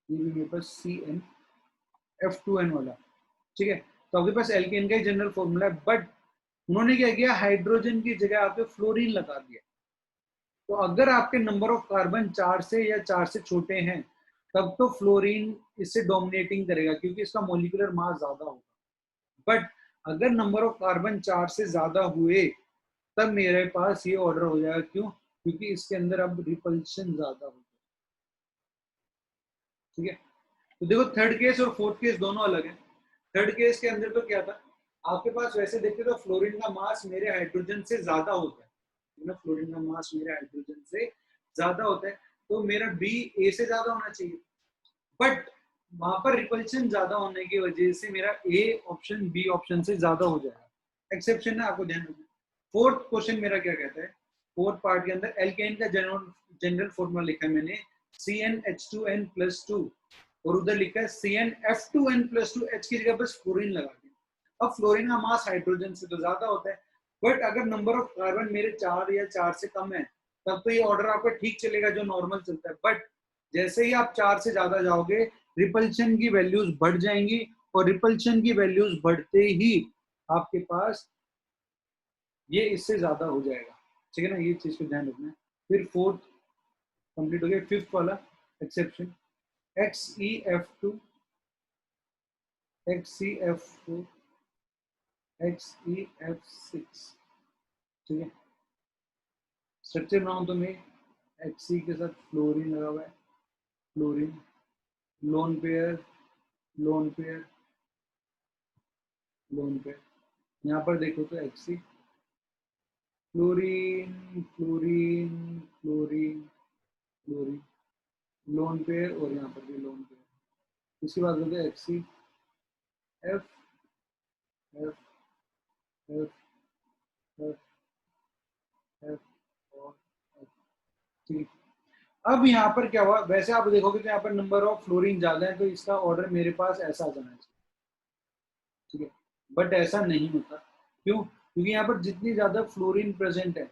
ये भी मेरे पास CnF2n वाला, ठीक है। तो आपके पास एल्केन का जनरल फॉर्मूला है, बट उन्होंने क्या किया, हाइड्रोजन की जगह आपके फ्लोरीन लगा दिया। तो अगर आपके नंबर ऑफ कार्बन 4 से या 4 से छोटे हैं तब तो फ्लोरीन इससे डोमिनेटिंग करेगा क्योंकि इसका मोलिकुलर मास ज्यादा होगा। बट अगर नंबर ऑफ कार्बन 4 से ज्यादा हुए तब मेरे पास ये ऑर्डर हो जाएगा, क्यों, क्योंकि इसके अंदर अब रिपल्शन ज्यादा होगा, ठीक है। तो देखो थर्ड केस और फोर्थ केस दोनों अलग है। थर्ड केस के अंदर तो क्या था, आपके पास वैसे देखते तो फ्लोरीन का मास मेरे हाइड्रोजन से ज्यादा होता है ना, फ्लोरीन का मास मेरे हाइड्रोजन से ज्यादा होता है, तो मेरा बी ए से ज्यादा होना चाहिए। बट वहां पर रिपल्शन ज्यादा होने की वजह से मेरा ए ऑप्शन बी ऑप्शन से ज्यादा हो जाएगा। एक्सेप्शन है, आपको ध्यान रखना। फोर्थ क्वेश्चन मेरा क्या कहता है, फोर्थ पार्ट के अंदर एल्केन का जनरल फॉर्मूला लिखा है मैंने CnH2n+2 और उधर लिखा है CnF2n+2, H की जगह बस फ्लोरीन लगा दिया। अब फ्लोरीन का मास हाइड्रोजन से तो ज्यादा होता है, बट अगर नंबर ऑफ कार्बन मेरे 4 या 4 से कम है तब तो ये ऑर्डर आपका ठीक चलेगा जो नॉर्मल चलता है। बट जैसे ही आप 4 से ज्यादा जाओगे रिपल्शन की वैल्यूज बढ़ जाएंगी और रिपल्शन की वैल्यूज बढ़ते ही आपके पास ये इससे ज्यादा हो जाएगा, ठीक है ना, ये चीज को ध्यान रखना है। फिर फोर्थ कंप्लीट हो गया, फिफ्थ वाला एक्सेप्शन XeF2 XeF4 XeF6, ठीक है। स्ट्रक्चर बनाऊं तो मैं HC के साथ फ्लोरीन लगा हुआ है, fluorine, lone pair, lone pair, lone pair. यहाँ पर देखो तो HC, fluorine, fluorine, fluorine, fluorine, lone pair, और यहाँ पर भी लोन पेयर। इसके बाद होता है HC, F, F, F, F, F और F। ठीक। अब यहाँ पर क्या हुआ, वैसे आप देखोगे तो यहाँ पर नंबर ऑफ फ्लोरीन ज्यादा है, तो इसका ऑर्डर मेरे पास ऐसा आ जाना चाहिए। ठीक है, बट ऐसा नहीं होता। क्यों? क्योंकि यहाँ पर जितनी ज्यादा फ्लोरीन प्रेजेंट है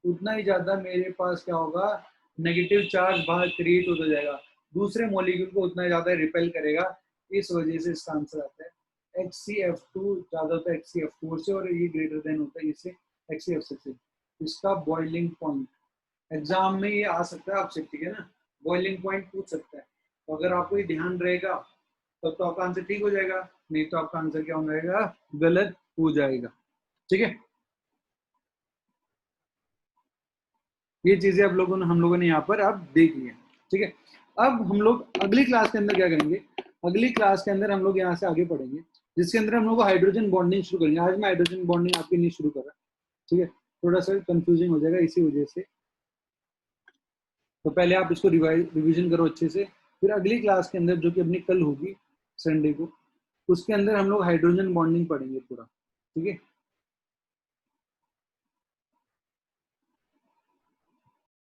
उतना ही ज्यादा मेरे पास क्या होगा, नेगेटिव चार्ज बाहर क्रिएट होता जाएगा, दूसरे मॉलिक्यूल को उतना ज्यादा रिपेल करेगा। इस वजह से इसका आंसर आता है HCF2 ज्यादा होता है HCF4 से, और ये ग्रेटर देन होता है इससे HCF6 से। इसका बॉइलिंग पॉइंट एग्जाम में ये आ सकता है आपसे, ठीक है ना, बॉइलिंग पॉइंट पूछ सकता है। तो अगर आपको ये ध्यान रहेगा तब तो आपका आंसर ठीक हो जाएगा, नहीं तो आपका आंसर क्या हो जाएगा, गलत हो जाएगा। ठीक है, ये चीजें हम लोगों ने यहाँ पर अब देख लिया। ठीक है, अब हम लोग अगली क्लास के अंदर क्या करेंगे, अगली क्लास के अंदर हम लोग यहाँ से आगे पढ़ेंगे, जिसके अंदर हम लोग हाइड्रोजन बॉन्डिंग शुरू करेंगे। आज मैं हाइड्रोजन बॉन्डिंग आपकी नहीं शुरू कर रहा, ठीक है, थोड़ा सा कंफ्यूजिंग हो जाएगा इसी वजह से। तो पहले आप इसको रिवीजन करो अच्छे से, फिर अगली क्लास के अंदर जो कि अपनी कल होगी संडे को, उसके अंदर हम लोग हाइड्रोजन बॉन्डिंग पढ़ेंगे पूरा। ठीक है,